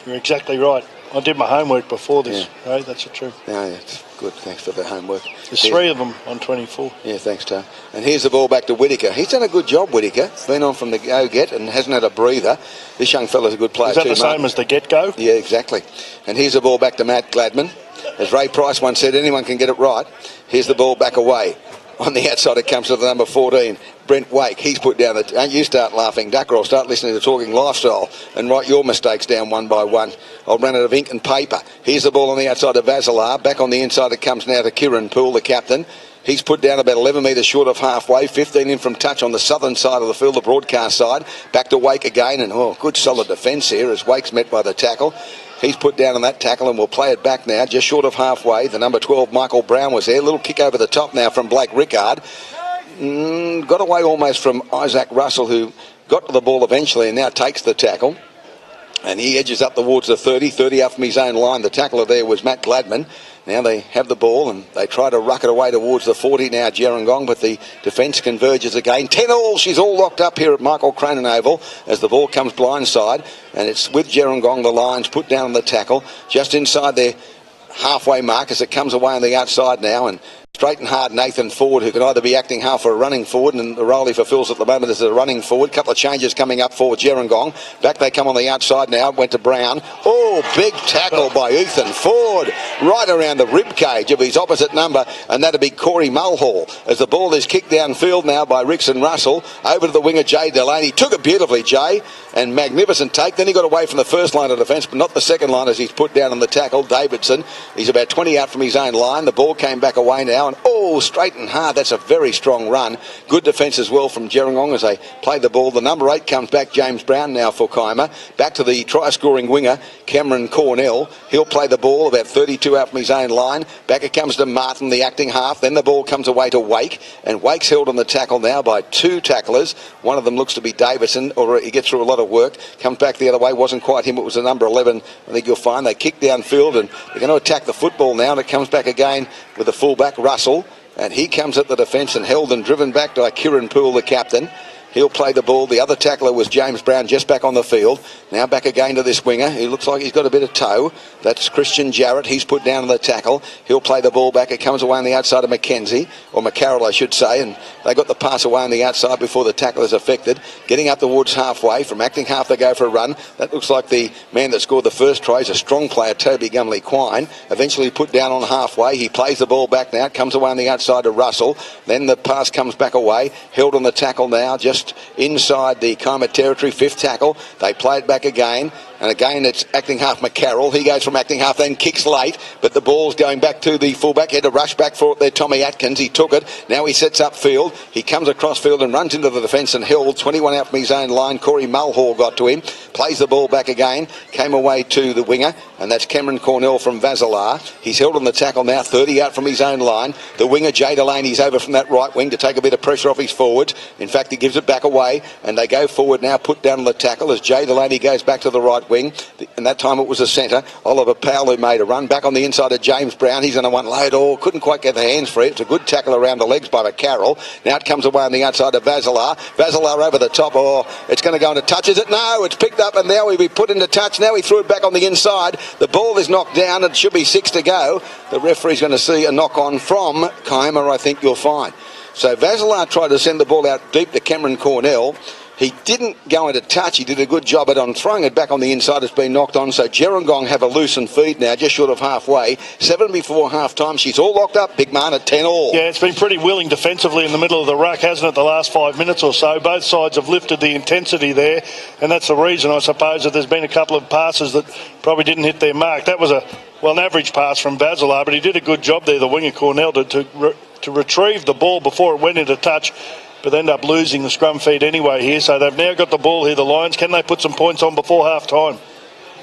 You're exactly right. I did my homework before this, right? That's the truth. Yeah, it's good. Thanks for the homework. There's 3 of them on 24. Yeah, thanks, Tom. And here's the ball back to Whittaker. He's done a good job, Whittaker. Been on from the go-get and hasn't had a breather. This young fella's a good player too. Is that the same as the get-go? Yeah, exactly. And here's the ball back to Matt Gladman. As Ray Price once said, anyone can get it right. Here's the ball back away. On the outside it comes to the number 14, Brent Wake. He's put down the... Don't you start laughing, Ducker, or start listening to Talking Lifestyle and write your mistakes down one by one. I'll run out of ink and paper. Here's the ball on the outside of Vazilar. Back on the inside it comes now to Kieran Poole, the captain. He's put down about 11 metres short of halfway, 15 in from touch on the southern side of the field, the broadcast side. Back to Wake again, and good solid defence here as Wake's met by the tackle. He's put down on that tackle and we'll play it back now, just short of halfway. The number 12, Michael Brown, was there. Little kick over the top now from Blake Rickard. Got away almost from Isaac Russell, who got to the ball eventually and now takes the tackle. And he edges up towards the 30 up from his own line. The tackler there was Matt Gladman. Now they have the ball and they try to ruck it away towards the 40 now, Gerringong, but the defence converges again. 10-all, she's all locked up here at Michael Cronin Oval as the ball comes blindside, and it's with Gerringong. The Lions put down the tackle just inside their halfway mark as it comes away on the outside now, and straight and hard Nathan Ford, who can either be acting half for a running forward, and the role he fulfills at the moment is a running forward. Couple of changes coming up for Gerringong. Back they come on the outside now. Went to Brown. Oh, big tackle by Ethan Ford right around the rib cage of his opposite number, and that'll be Corey Mulhall as the ball is kicked downfield now by Rickson Russell over to the winger Jay Delaney. Took it beautifully, Jay, and magnificent take. Then he got away from the first line of defence, but not the second line as he's put down on the tackle. Davidson, he's about 20 out from his own line. The ball came back away now, and straight and hard. That's a very strong run. Good defence as well from Gerringong as they play the ball. The number 8 comes back, James Brown now for Kiama. Back to the try-scoring winger, Cameron Cornell. He'll play the ball about 32 out from his own line. Back it comes to Martin, the acting half. Then the ball comes away to Wake, and Wake's held on the tackle now by 2 tacklers. One of them looks to be Davidson, or he gets through a lot of work. Comes back the other way. Wasn't quite him. It was the number 11. I think you'll find they kick downfield, and they're going to attack the football now, and it comes back again with the fullback, Russell. And he comes at the defence and held and driven back by Kieran Poole, the captain. He'll play the ball. The other tackler was James Brown, just back on the field. Now back again to this winger. He looks like he's got a bit of toe. That's Christian Jarrett. He's put down on the tackle. He'll play the ball back. It comes away on the outside of Mackenzie, or McCarroll, I should say. And they got the pass away on the outside before the tackle is affected. Getting up towards halfway. From acting half, they go for a run. That looks like the man that scored the first try is a strong player, Toby Gumley-Quine. Eventually put down on halfway. He plays the ball back now. It comes away on the outside to Russell. Then the pass comes back away. Held on the tackle now, just inside the Kiama territory. 5th tackle. They play it back again. And again, it's acting half McCarroll. He goes from acting half, then kicks late. But the ball's going back to the fullback. He had to rush back for it there, Tommy Atkins. He took it. Now he sets up field. He comes across field and runs into the defence and held. 21 out from his own line. Corey Mulhall got to him. Plays the ball back again. Came away to the winger. And that's Cameron Cornell from Vazilar. He's held on the tackle now. 30 out from his own line. The winger, Jay Delaney's over from that right wing to take a bit of pressure off his forwards. In fact, he gives it back away. And they go forward now, put down on the tackle as Jay Delaney goes back to the right wing. And that time it was a centre, Oliver Powell, who made a run back on the inside of James Brown. He's going to unload all. Couldn't quite get the hands for it. It's a good tackle around the legs by McCarroll. Now it comes away on the outside of Vazilar. Vazilar over the top. Oh, it's going to go into touch. Is it? No, it's picked up and now he'll be put into touch. Now he threw it back on the inside. The ball is knocked down. It should be 6 to go. The referee's going to see a knock on from Kiama, I think you'll find. So Vazilar tried to send the ball out deep to Cameron Cornell. He didn't go into touch. He did a good job at on throwing it back on the inside. It's been knocked on. So Gerringong have a loosened feed now, just short of halfway. 7 before half-time. She's all locked up, big man, at 10-all. Yeah, it's been pretty willing defensively in the middle of the ruck, hasn't it, the last 5 minutes or so? Both sides have lifted the intensity there, and that's the reason, I suppose, that there's been a couple of passes that probably didn't hit their mark. That was an average pass from Vazilar, but he did a good job there, the winger Cornell, to retrieve the ball before it went into touch, but end up losing the scrum feed anyway here. So they've now got the ball here, the Lions. Can they put some points on before half-time?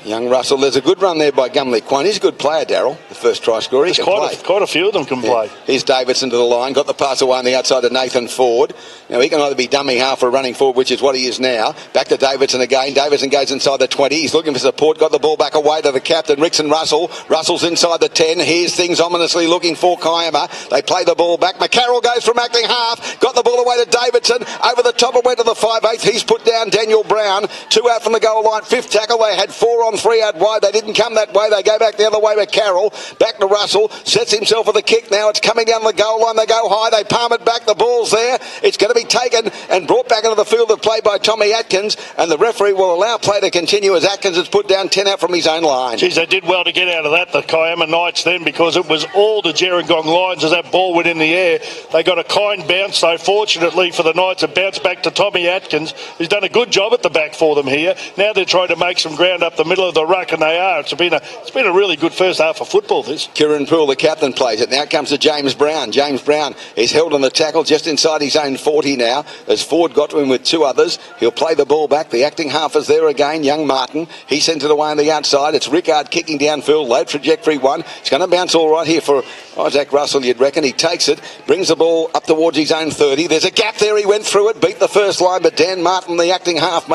Young Russell, there's a good run there by Gumley-Quine. He's a good player, Darryl, the first try scorer. He can play. Quite a few of them can play. Here's Davidson to the line, got the pass away on the outside of Nathan Ford. Now, he can either be dummy half or running forward, which is what he is now. Back to Davidson again. Davidson goes inside the 20. He's looking for support, got the ball back away to the captain, Rickson Russell. Russell's inside the 10. Here's things ominously looking for Kiama. They play the ball back. McCarroll goes from acting half, got the ball away to Davidson. Over the top, it went to the 5/8. He's put down Daniel Brown. 2 out from the goal line. 5th tackle. They had 4 on on 3 out wide. They didn't come that way. They go back the other way with Carroll. Back to Russell. Sets himself with a kick now. It's coming down the goal line. They go high. They palm it back. The ball's there. It's going to be taken and brought back into the field of play by Tommy Atkins, and the referee will allow play to continue as Atkins has put down 10 out from his own line. Geez, they did well to get out of that, the Kiama Knights, then, because it was all the Gerringong Lions as that ball went in the air. They got a kind bounce, though. Fortunately for the Knights, it bounced back to Tommy Atkins, who's done a good job at the back for them here. Now they're trying to make some ground up the middle of the ruck, and they are. It's been a really good first half of football, this. Kieran Poole, the captain, plays it. Now it comes to James Brown. James Brown is held on the tackle just inside his own 40 now, as Ford got to him with 2 others. He'll play the ball back. The acting half is there again. Young Martin. He sends it away on the outside. It's Rickard kicking downfield. Low trajectory one. It's going to bounce all right here for Isaac Russell, you'd reckon. He takes it, brings the ball up towards his own 30. There's a gap there. He went through it, beat the first line, but Dan Martin, the acting half,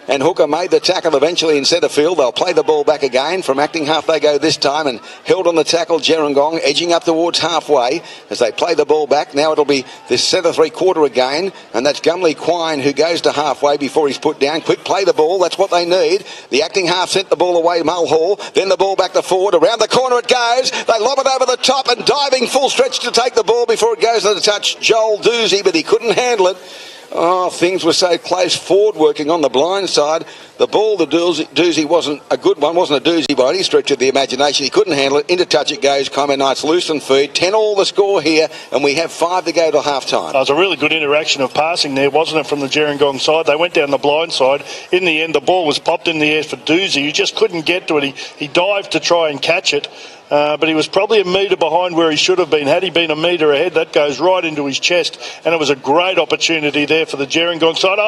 and Hooker made the tackle eventually in centre field. They'll play the ball back again. From acting half they go this time, and held on the tackle Gerringong, edging up towards halfway as they play the ball back. Now it'll be this centre 3/4 again, and that's Gumley Quine who goes to halfway before he's put down. Quick play the ball, that's what they need. The acting half sent the ball away, Mulhall, then the ball back to Ford. Around the corner it goes. They lob it over the top and diving full stretch to take the ball before it goes to the touch. Joel Doozy, but he couldn't handle it. Oh, things were so close. Ford working on the blind side. The ball, the doozy wasn't a good one, wasn't a doozy by any stretch of the imagination. He couldn't handle it. Into touch it goes. Kiama Knights loose and feed. 10 all the score here, and we have 5 to go to half time. It was a really good interaction of passing there, wasn't it, from the Gerringong side? They went down the blind side. In the end, the ball was popped in the air for Doozy. He just couldn't get to it. He dived to try and catch it. But he was probably a metre behind where he should have been. Had he been a metre ahead, that goes right into his chest. And it was a great opportunity there for the Gerringong side.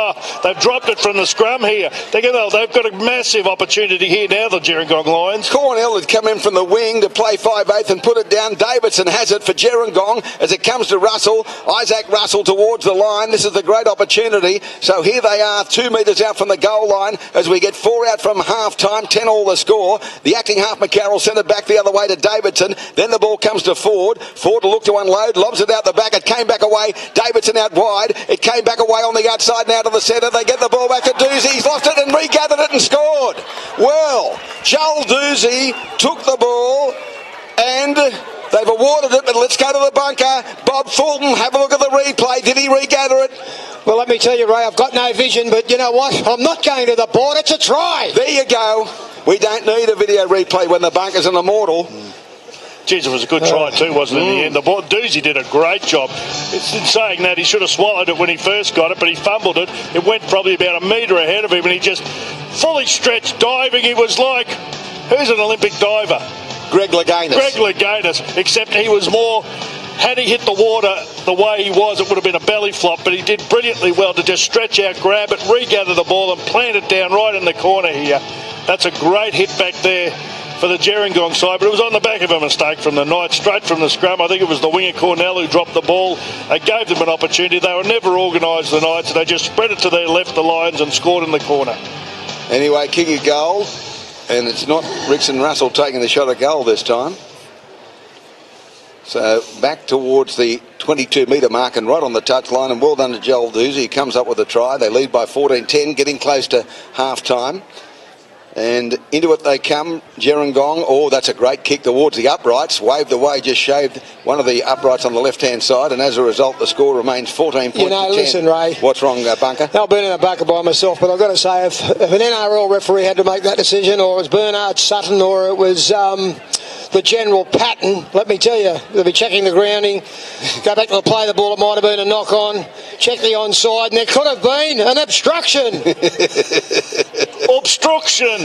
They've dropped it from the scrum here. They've got a massive opportunity here now, the Gerringong Lions. Cornell had come in from the wing to play 5/8 and put it down. Davidson has it for Gerringong as it comes to Russell. Isaac Russell towards the line. This is the great opportunity. So here they are, 2 metres out from the goal line as we get 4 out from half time. 10 all the score. The acting half McCarroll sent it back the other way to Davidson. Then the ball comes to Ford. Ford will look to unload, lobs it out the back. It came back away. Davidson out wide. It came back away on the outside now to the centre. They get the ball back to Doozy. He's lost it and regathered it and scored. Well, Joel Doozy took the ball and they've awarded it, but let's go to the bunker. Bob Fulton, have a look at the replay. Did he regather it? Well, let me tell you, Ray, I've got no vision, but you know what? I'm not going to the board. It's a try. There you go. We don't need a video replay when the bunker's an immortal. Geez, it was a good try too, wasn't it, in the end? The ball, Doozy did a great job. It's in saying that he should have swallowed it when he first got it, but he fumbled it. It went probably about a metre ahead of him, and he just fully stretched, diving. He was like, who's an Olympic diver? Greg Louganis, except he was more... Had he hit the water the way he was, it would have been a belly flop, but he did brilliantly well to just stretch out, grab it, regather the ball and plant it down right in the corner here. That's a great hit back there for the Gerringong side, but it was on the back of a mistake from the Knights, straight from the scrum. I think it was the winger Cornell who dropped the ball. They gave them an opportunity. They were never organised, the Knights. They just spread it to their left, the Lions, and scored in the corner. Anyway, kick a goal, and it's not Rickson Russell taking the shot at goal this time. So back towards the 22-metre mark and right on the touchline, and well done to Joel Doozy. He comes up with a try. They lead by 14-10, getting close to half-time. And into it they come, Gerringong. Oh, that's a great kick towards the uprights. Waved away, just shaved one of the uprights on the left-hand side, and as a result, the score remains 14 points to 10. Listen, Ray. What's wrong, Bunker? I've been in a bunker by myself, but I've got to say, if an NRL referee had to make that decision, or it was Bernard Sutton, or it was the General Patton, let me tell you, they'll be checking the grounding, go back to the play the ball, it might have been a knock-on, check the onside, and there could have been an obstruction. Obstruction!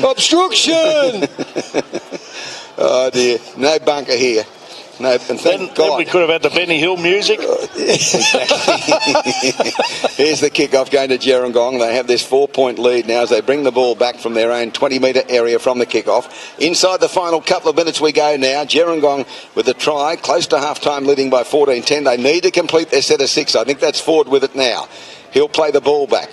Oh dear, no bunker here. No, and thank God. Then we could have had the Benny Hill music. Here's the kick-off going to Gerringong. They have this 4-point lead now as they bring the ball back from their own 20-metre area from the kick-off. Inside the final couple of minutes we go now. Gerringong with the try, close to half-time, leading by 14-10. They need to complete their set of 6. I think that's Ford with it now. He'll play the ball back.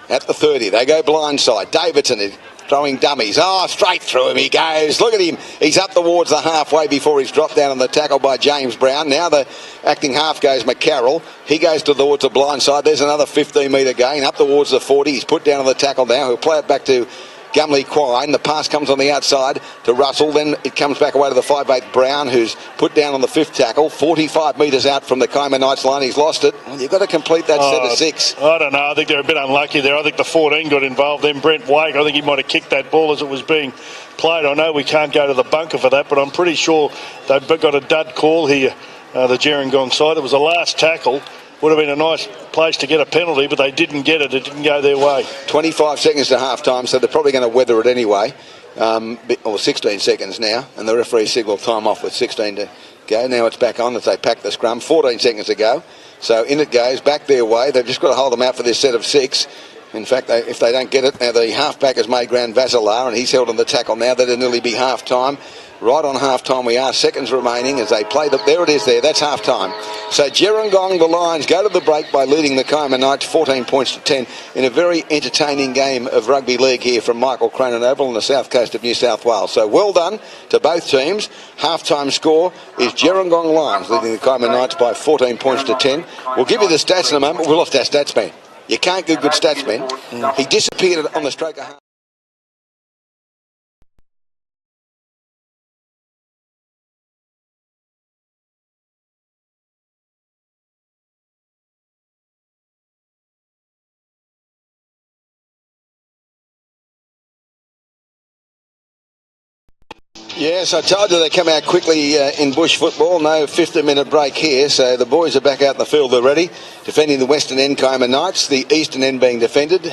At the 30, they go blindside. Davidson throwing dummies. Oh, straight through him he goes. Look at him. He's up towards the halfway before he's dropped down on the tackle by James Brown. Now the acting half goes McCarroll. He goes towards the blind side. There's another 15-metre gain up towards the 40. He's put down on the tackle now. He'll play it back to Gumley Quine. The pass comes on the outside to Russell. Then it comes back away to the 5'8 Brown, who's put down on the 5th tackle. 45 metres out from the Kiama Knights line. He's lost it. Well, you've got to complete that set of 6. I don't know. I think they're a bit unlucky there. I think the 14 got involved. Then Brent Wake, I think he might have kicked that ball as it was being played. I know we can't go to the bunker for that, but I'm pretty sure they've got a dud call here, the Gerringong side. It was the last tackle. Would have been a nice place to get a penalty, but they didn't get it. It didn't go their way. 25 seconds to half-time, so they're probably going to weather it anyway. Or 16 seconds now, and the referee signalled time off with 16 to go. Now it's back on as they pack the scrum. 14 seconds to go. So in it goes, back their way. They've just got to hold them out for this set of 6. In fact, if they don't get it, now the half-back has made Grand Vassilar, and he's held on the tackle now. That'll nearly be half-time. Right on half-time we are, seconds remaining as they play there it is there, that's half-time. So Gerringong, the Lions, go to the break by leading the Kiama Knights 14 points to 10 in a very entertaining game of rugby league here from Michael Cronin Oval on the south coast of New South Wales. So well done to both teams. Half-time score is Gerringong Lions leading the Kiama Knights by 14 points to 10. We'll give you the stats in a moment. We lost our stats man. You can't get good stats man. He disappeared on the stroke of half. Yes, I told you they come out quickly in bush football. No 15-minute break here, so the boys are back out in the field already, defending the western end Kiama Knights, the eastern end being defended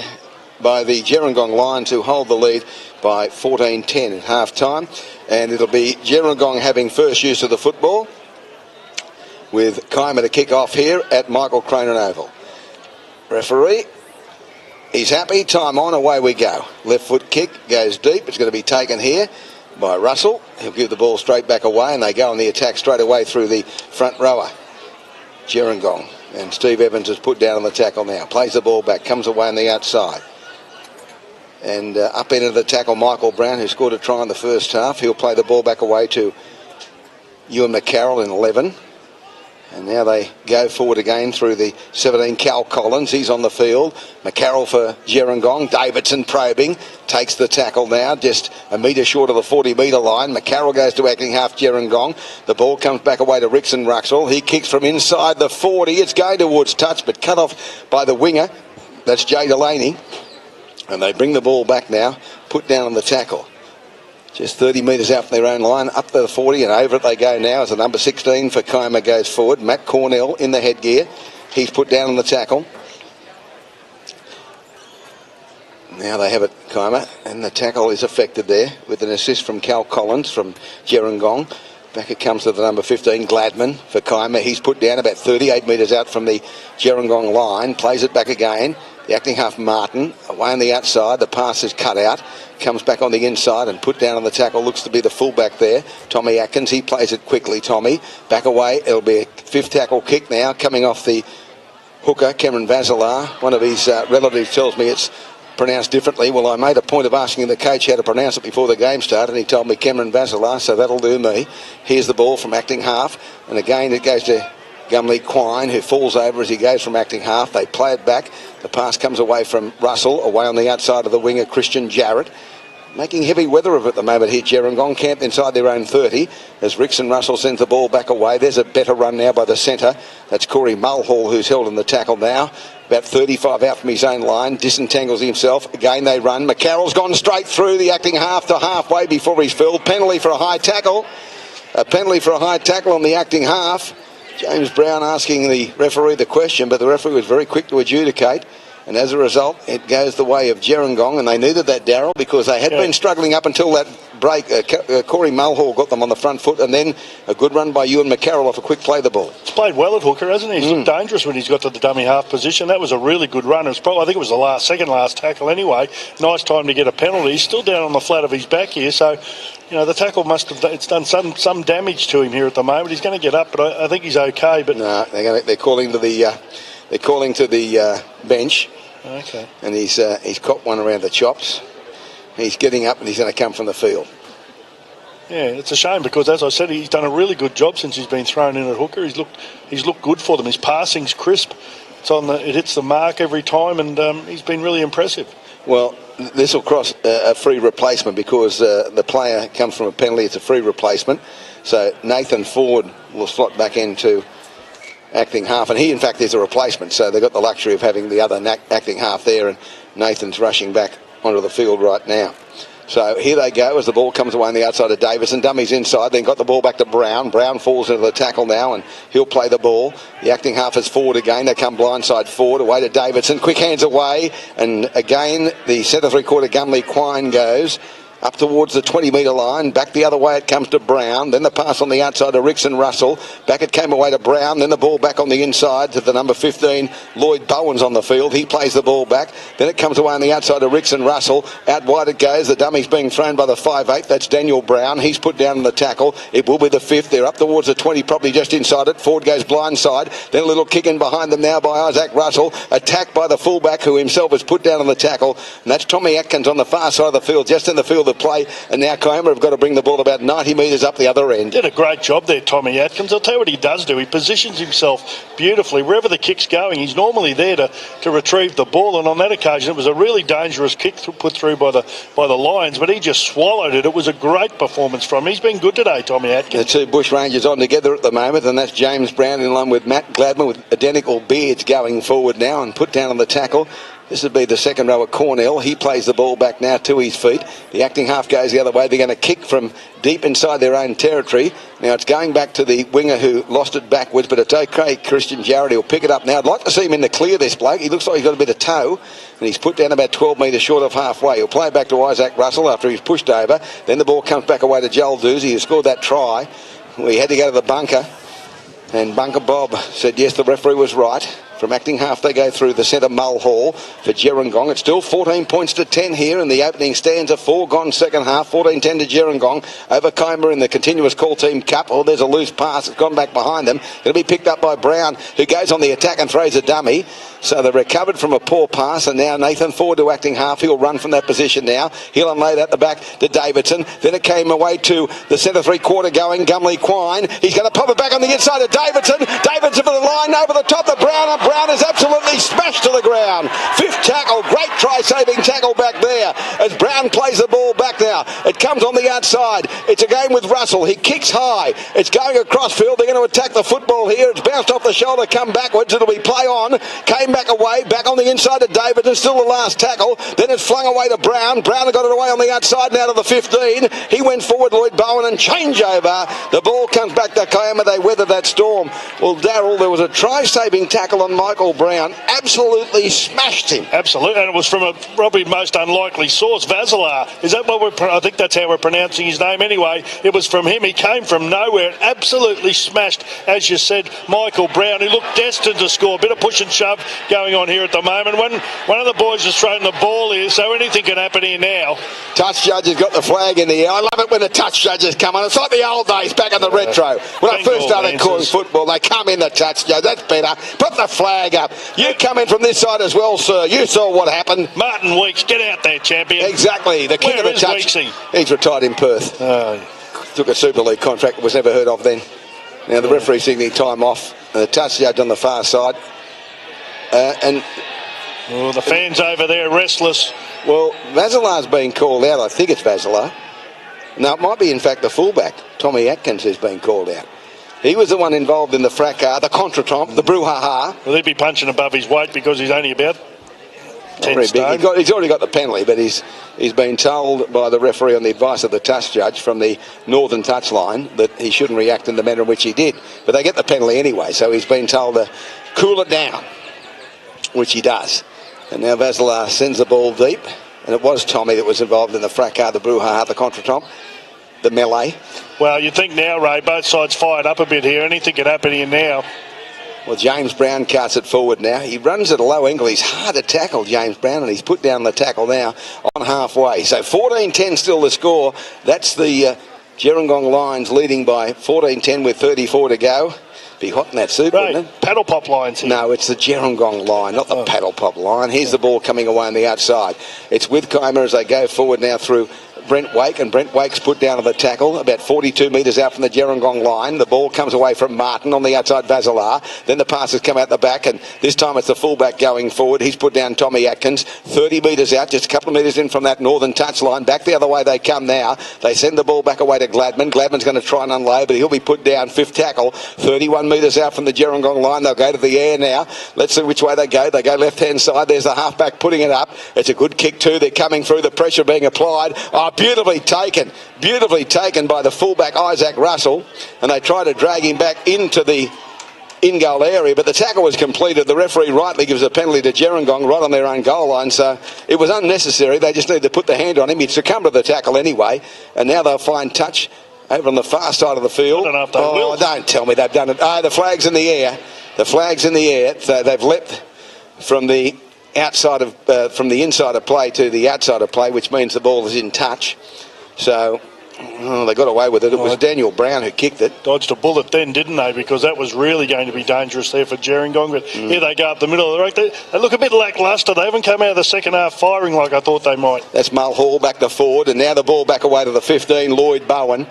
by the Gerringong Lions, who hold the lead by 14-10 at half-time. And it'll be Gerringong having first use of the football, with Kiama to kick off here at Michael Cronin Oval. Referee, he's happy, time on, away we go. Left foot kick goes deep, it's going to be taken here by Russell. He'll give the ball straight back away, and they go on the attack straight away through the front rower, Gerringong. And Steve Evans is put down on the tackle now. Plays the ball back, comes away on the outside. And up into the tackle, Michael Brown, who scored a try in the first half. He'll play the ball back away to Ewan McCarroll in 11. And now they go forward again through the 17, Cal Collins. He's on the field. McCarroll for Gerringong. Davidson probing. Takes the tackle now, just a metre short of the 40-metre line. McCarroll goes to acting half Gerringong. The ball comes back away to Rickson Ruxell. He kicks from inside the 40. It's going towards touch, but cut off by the winger. That's Jay Delaney. And they bring the ball back now, put down on the tackle. Just 30 metres out from their own line, up to the 40, and over it they go now as the number 16 for Kiama goes forward. Matt Cornell in the headgear. He's put down on the tackle. Now they have it, Kiama, and the tackle is affected there with an assist from Cal Collins from Gerringong. Back it comes to the number 15, Gladman for Kiama. He's put down about 38 metres out from the Gerringong line. Plays it back again. The acting half Martin, away on the outside. The pass is cut out. Comes back on the inside and put down on the tackle. Looks to be the fullback there, Tommy Atkins. He plays it quickly, Tommy. Back away. It'll be a 5th tackle kick now, coming off the hooker, Cameron Vassilar. One of his relatives tells me it's pronounced differently. Well, I made a point of asking the coach how to pronounce it before the game started, and he told me Cameron Vassilar, so that'll do me. Here's the ball from acting half, and again it goes to Gumley Quine, who falls over as he goes from acting half. They play it back. The pass comes away from Russell, away on the outside of the winger, Christian Jarrett. Making heavy weather of it at the moment here, Gerringong, camped inside their own 30 as Rickson Russell sends the ball back away. There's a better run now by the centre. That's Corey Mulhall, who's held in the tackle now. About 35 out from his own line, disentangles himself. Again they run. McCarroll's gone straight through the acting half to halfway before he's filled. Penalty for a high tackle. A penalty for a high tackle on the acting half. James Brown asking the referee the question, but the referee was very quick to adjudicate. And as a result, it goes the way of Gerringong, and they needed that, Darryl, because they had been struggling up until that break. Corey Mulhall got them on the front foot, and then a good run by Ewan McCarroll off a quick play the ball. He's played well at hooker, hasn't he? He's looked dangerous when he's got to the dummy half position. That was a really good run. I think it was the second last tackle anyway. Nice time to get a penalty. He's still down on the flat of his back here, so the tackle it's done some damage to him here at the moment. He's going to get up, but I think he's okay. But no, they're calling to the bench. Okay. And he's caught one around the chops. He's getting up and he's going to come from the field. Yeah, it's a shame because, as I said, he's done a really good job since he's been thrown in at hooker. He's looked good for them. His passing's crisp. It hits the mark every time, and he's been really impressive. Well, this will cross a free replacement because the player comes from a penalty. It's a free replacement. So Nathan Ford will slot back into acting half, and he, in fact, is a replacement. So they've got the luxury of having the other acting half there, and Nathan's rushing back onto the field right now. So here they go as the ball comes away on the outside of Davison. Dummies inside, then got the ball back to Brown. Brown falls into the tackle now and he'll play the ball. The acting half is forward again. They come blindside forward, away to Davidson. Quick hands away, and again the centre three-quarter Gumley Quine goes up towards the 20-metre line. Back the other way it comes to Brown. Then the pass on the outside to Rickson Russell. Back it came away to Brown. Then the ball back on the inside to the number 15, Lloyd Bowen's on the field. He plays the ball back. Then it comes away on the outside to Rickson Russell. Out wide it goes. The dummy's being thrown by the 5'8". That's Daniel Brown. He's put down in the tackle. It will be the 5th. They're up towards the 20, probably just inside it. Ford goes blindside. Then a little kick in behind them now by Isaac Russell. Attacked by the fullback who himself is put down on the tackle. And that's Tommy Atkins on the far side of the field, just in the field of play. And now Kiama have got to bring the ball about 90 metres up the other end. Did a great job there, Tommy Atkins. I'll tell you what he does do. He positions himself beautifully. Wherever the kick's going, he's normally there to retrieve the ball. And on that occasion, it was a really dangerous kick put through by the Lions, but he just swallowed it. It was a great performance from him. He's been good today, Tommy Atkins. The two Bush Rangers on together at the moment, and that's James Brown in line with Matt Gladman with identical beards going forward now and put down on the tackle. This would be the second row at Cornell. He plays the ball back now to his feet. The acting half goes the other way. They're going to kick from deep inside their own territory. Now it's going back to the winger who lost it backwards, but it's okay. Christian Jarrett will pick it up now. I'd like to see him in the clear, this bloke. He looks like he's got a bit of toe, and he's put down about 12 metres short of halfway. He'll play it back to Isaac Russell after he's pushed over. Then the ball comes back away to Joel Doozy, who scored that try. We had to go to the bunker, and Bunker Bob said, yes, the referee was right. From acting half, they go through the centre Mulhall for Gerringong. It's still 14 points to 10 here in the opening stanza. 4 gone second half. 14-10 to Gerringong. Over Kiama in the continuous call team cup. Oh, there's a loose pass. It's gone back behind them. It'll be picked up by Brown, who goes on the attack and throws a dummy. So they've recovered from a poor pass, and now Nathan Ford to acting half. He'll run from that position now. He'll unload at the back to Davidson. Then it came away to the centre three-quarter going, Gumley Quine. He's going to pop it back on the inside of Davidson. Davidson for the line over the top of Brown, and Brown is absolutely smashed to the ground. 5th tackle, great try-saving tackle back there as Brown plays the ball back now. It comes on the outside. It's a game with Russell. He kicks high. It's going across field. They're going to attack the football here. It's bounced off the shoulder, come backwards. It'll be play on. Came back away, back on the inside of Davidson, still the last tackle. Then it's flung away to Brown. Brown got it away on the outside now to the 15. He went forward, Lloyd Bowen, and changeover. The ball comes back to Kiama. They weathered that storm. Well, Darryl, there was a try-saving tackle on Michael Brown. Absolutely smashed him. Absolutely, and it was from a probably most unlikely source, Vasilar. Is that what I think that's how we're pronouncing his name anyway. It was from him. He came from nowhere and absolutely smashed, as you said, Michael Brown, who looked destined to score. A bit of push and shove going on here at the moment. When one of the boys is throwing the ball here, so anything can happen here now. Touch judge has got the flag in the air. I love it when the touch judges come on. It's like the old days back in the retro. When I first started calling football, they come in, the touch judge. That's better. Put the flag up. You come in from this side as well, sir. You saw what happened. Martin Weeks, get out there, champion. Exactly. The king of the touch. Weeksy? He's retired in Perth. Took a Super League contract that was never heard of then. Now the referee signaling time off. And the touch judge on the far side. The fans over there restless. Well, Vasilar's been called out. I think it's Vasilar. No, it might be in fact the fullback. Tommy Atkins has been called out. He was the one involved in the fracas, the contretemps, the brouhaha. Well, he'd be punching above his weight because he's only about 10 stone. He's already got the penalty, but he's been told by the referee on the advice of the touch judge from the northern touchline that he shouldn't react in the manner in which he did. But they get the penalty anyway, so he's been told to cool it down, which he does. And now Vasilar sends the ball deep, and it was Tommy that was involved in the fracas, the brouhaha, the contretemps, the melee. Well, you'd think now, Ray, both sides fired up a bit here. Anything could happen here now. Well, James Brown cuts it forward now. He runs at a low angle. He's hard to tackle, James Brown, and he's put down the tackle now on halfway. So 14-10 still the score. That's the Gerringong Lions leading by 14-10 with 34 to go. Be hot in that suit, wouldn't it? Paddle pop lines here. No, it's the Gerringong line, not the paddle pop line. Here's the ball coming away on the outside. It's with Kiama as they go forward now through Brent Wake, and Brent Wake's put down to the tackle, about 42 metres out from the Gerringong line. The ball comes away from Martin on the outside, Vassilar. Then the passes come out the back, and this time it's the fullback going forward. He's put down Tommy Atkins, 30 metres out, just a couple of metres in from that northern touchline. Back the other way they come now. They send the ball back away to Gladman. Gladman's going to try and unload, but he'll be put down, fifth tackle, 31 metres out from the Gerringong line. They'll go to the air now. Let's see which way they go. They go left-hand side. There's the halfback putting it up. It's a good kick too. They're coming through, the pressure being applied. Oh, beautifully taken by the fullback Isaac Russell, and they try to drag him back into the in-goal area, but the tackle was completed. The referee rightly gives a penalty to Gerringong right on their own goal line, so it was unnecessary. They just needed to put the hand on him. He'd succumbed to the tackle anyway, and now they'll find touch over on the far side of the field. I don't know if they will. Don't tell me they've done it. Oh, the flag's in the air. The flag's in the air. So they've leapt from the outside of from the inside of play to the outside of play, which means the ball is in touch. So they got away with it. It was Daniel Brown who kicked it. Dodged a bullet then, didn't they? Because that was really going to be dangerous there for Gerringong. But here they go up the middle of the road. They look a bit lacklustre. They haven't come out of the second half firing like I thought they might. That's Mulhall back to forward, and now the ball back away to the 15, Lloyd Bowen.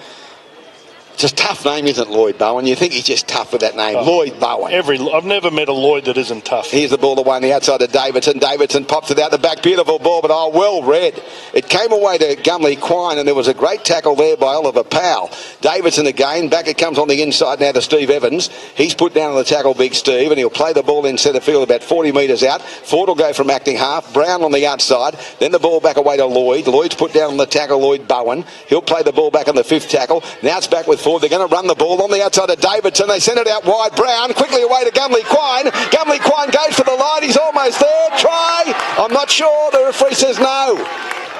It's a tough name, isn't it, Lloyd Bowen? You think he's just tough with that name, Lloyd Bowen. I've never met a Lloyd that isn't tough. Here's the ball away on the outside of Davidson. Davidson pops it out the back. Beautiful ball, but well read. It came away to Gumley Quine, and there was a great tackle there by Oliver Powell. Davidson again. Back it comes on the inside now to Steve Evans. He's put down on the tackle, Big Steve, and he'll play the ball in centre field about 40 metres out. Ford will go from acting half. Brown on the outside. Then the ball back away to Lloyd. Lloyd's put down on the tackle, Lloyd Bowen. He'll play the ball back on the fifth tackle. Now it's back with Ford. They're going to run the ball on the outside of Davidson. They send it out wide. Brown quickly away to Gumley Quine. Gumley Quine goes for the line. He's almost there. Try. I'm not sure. The referee says no.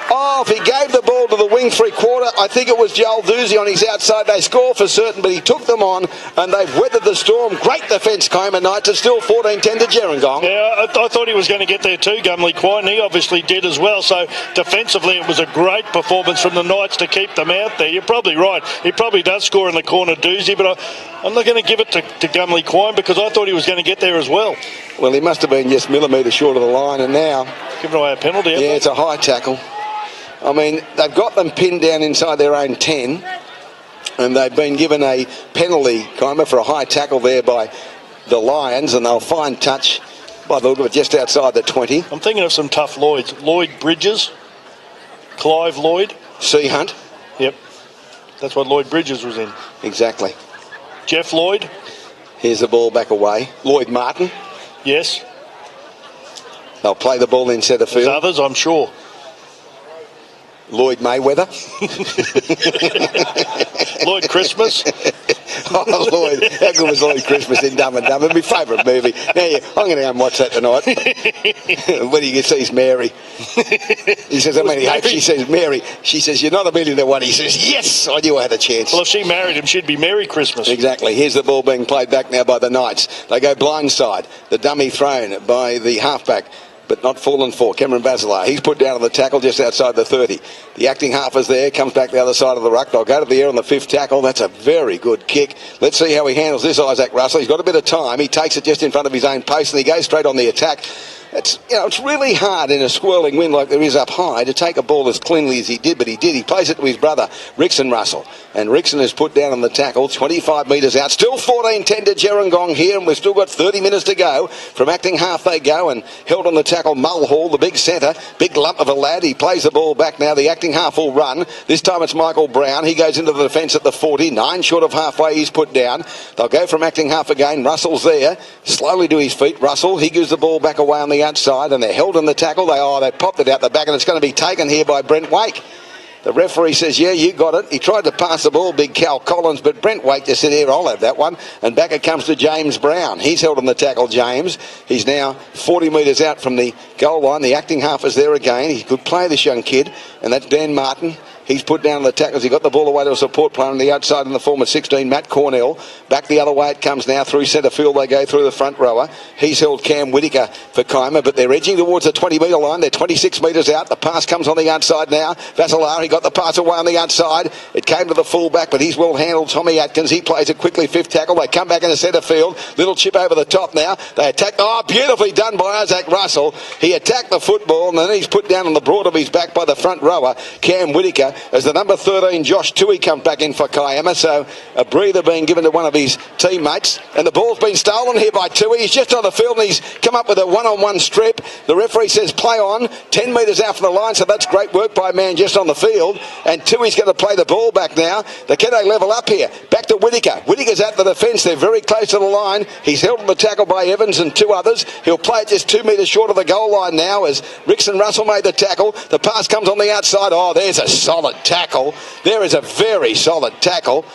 Oh, if he gave the ball to the wing three-quarter, I think it was Joel Doozy on his outside. They score for certain, but he took them on, and they've weathered the storm. Great defence, Kiama Knights. It's still 14-10 to Gerringong. Yeah, I thought he was going to get there too, Gumley Quine. He obviously did as well. So defensively, it was a great performance from the Knights to keep them out there. You're probably right. He probably does score in the corner, Doozy, but I'm not going to give it to Gumley Quine because I thought he was going to get there as well. Well, he must have been just millimetres short of the line, and now... Giving away a penalty, yeah, it's a high tackle. I mean, they've got them pinned down inside their own 10, and they've been given a penalty, Kiama, for a high tackle there by the Lions, and they'll find touch by the look of it just outside the 20. I'm thinking of some tough Lloyds. Lloyd Bridges, Clive Lloyd. Sea Hunt. Yep, that's what Lloyd Bridges was in. Exactly. Jeff Lloyd. Here's the ball back away. Lloyd Martin. Yes. They'll play the ball in centre field. There's others, I'm sure. Lloyd Mayweather. Lloyd Christmas. Oh, Lloyd. How good was Lloyd Christmas in Dumb and Dumber? My favourite movie. Now, I'm going to go and watch that tonight. When he sees Mary. He says, she says, Mary. She says, you're not a millionaire one. He says, yes, I knew I had a chance. Well, if she married him, she'd be Merry Christmas. Exactly. Here's the ball being played back now by the Knights. They go blindside. The dummy thrown by the halfback, but not fallen for Cameron Vassilar. He's put down on the tackle just outside the 30. The acting half is there, comes back the other side of the ruck. They'll go to the air on the fifth tackle. That's a very good kick. Let's see how he handles this, Isaac Russell. He's got a bit of time. He takes it just in front of his own post, and he goes straight on the attack. It's really hard in a swirling wind like there is up high to take a ball as cleanly as he did, but he did. He plays it to his brother, Rickson Russell. And Rickson is put down on the tackle, 25 metres out. Still 14-10 to Gerringong here, and we've still got 30 minutes to go. From acting half they go, and held on the tackle, Mulhall, the big centre. Big lump of a lad. He plays the ball back now. The acting half will run. This time it's Michael Brown. He goes into the defence at the 40. 9 short of halfway, he's put down. They'll go from acting half again. Russell's there. Slowly to his feet. Russell, he gives the ball back away on the outside, and they're held on the tackle. They popped it out the back, and it's going to be taken here by Brent Wake. The referee says, yeah, you got it. He tried to pass the ball, big Cal Collins, but Brent Wake just said, here, I'll have that one. And back it comes to James Brown. He's held on the tackle, James. He's now 40 metres out from the goal line. The acting half is there again. He could play, this young kid, and that's Dan Martin. He's put down the tackles. He got the ball away to a support player on the outside in the form of 16, Matt Cornell. Back the other way it comes now through centre field. They go through the front rower. He's held Cam Whitaker for Kiama, but they're edging towards the 20-metre line. They're 26 metres out. The pass comes on the outside now. Vasilari got the pass away on the outside. It came to the full-back, but he's well handled. Tommy Atkins, he plays it quickly, fifth tackle. They come back into centre field. Little chip over the top now. They attack. Oh, beautifully done by Isaac Russell. He attacked the football, and then he's put down on the broad of his back by the front rower, Cam Whitaker, as the number 13, Josh Tui, comes back in for Kiama. So a breather being given to one of his teammates. And the ball's been stolen here by Tui. He's just on the field, and he's come up with a one-on-one strip. The referee says play on, 10 metres out from the line, so that's great work by a man just on the field. And Tui's going to play the ball back now. Can they level up here? Back to Whitaker. Whitaker's at the defence. They're very close to the line. He's held on the tackle by Evans and two others. He'll play it just 2 metres short of the goal line now as Rickson Russell made the tackle. The pass comes on the outside. Oh, there's a solid tackle. There is a very solid tackle.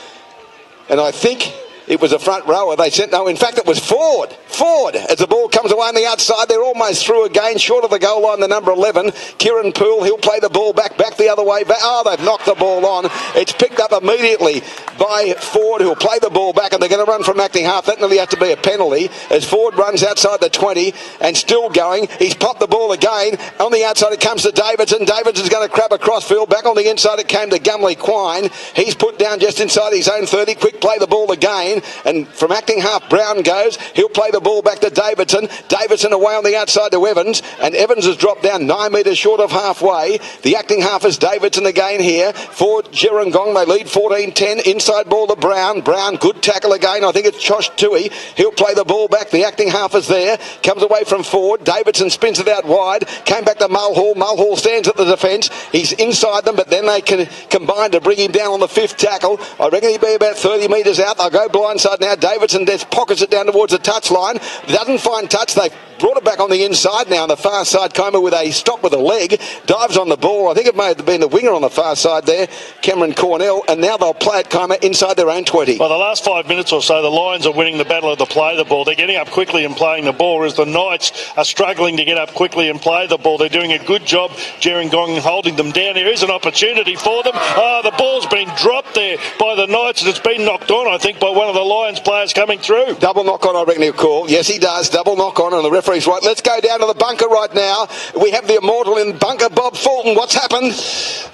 And I think it was a front rower. They sent, no, in fact, it was Ford. Ford, as the ball comes away on the outside, they're almost through again, short of the goal line, the number 11, Kieran Poole. He'll play the ball back the other way. Oh, they've knocked the ball on. It's picked up immediately by Ford, who'll play the ball back, and they're going to run from acting half. That nearly has to be a penalty as Ford runs outside the 20 and still going. He's popped the ball again. On the outside it comes to Davidson. Davidson's going to crab across field. Back on the inside it came to Gumley Quine. He's put down just inside his own 30. Quick play the ball again. And from acting half, Brown goes. He'll play the ball back to Davidson. Davidson away on the outside to Evans. And Evans has dropped down 9 metres short of halfway. The acting half is Davidson again here for Gerringong. They lead 14-10. Inside ball to Brown. Brown, good tackle again. I think it's Josh Tui. He'll play the ball back. The acting half is there. Comes away from Ford. Davidson spins it out wide. Came back to Mulhall. Mulhall stands at the defence. He's inside them, but then they can combine to bring him down on the fifth tackle. I reckon he'll be about 30 metres out. They'll go blindside now. Davidson just pockets it down towards the touchline. Doesn't find touch. They've brought it back on the inside now on the far side. Kiama with a stop with a leg. Dives on the ball. I think it may have been the winger on the far side there, Cameron Cornell. And now they'll play it, Kiama, inside their own 20. Well, the last 5 minutes or so, the Lions are winning the battle of the play the ball. They're getting up quickly and playing the ball, whereas the Knights are struggling to get up quickly and play the ball. They're doing a good job, Gerringong, holding them down. There is an opportunity for them. The ball's been dropped there by the Knights, and it's been knocked on, I think, by one of the Lions players coming through. Double knock on, I reckon he'll call. Yes, he does. Double knock on, and the referee's right. Let's go down to the bunker right now. We have the immortal in bunker, Bob Fulton. What's happened?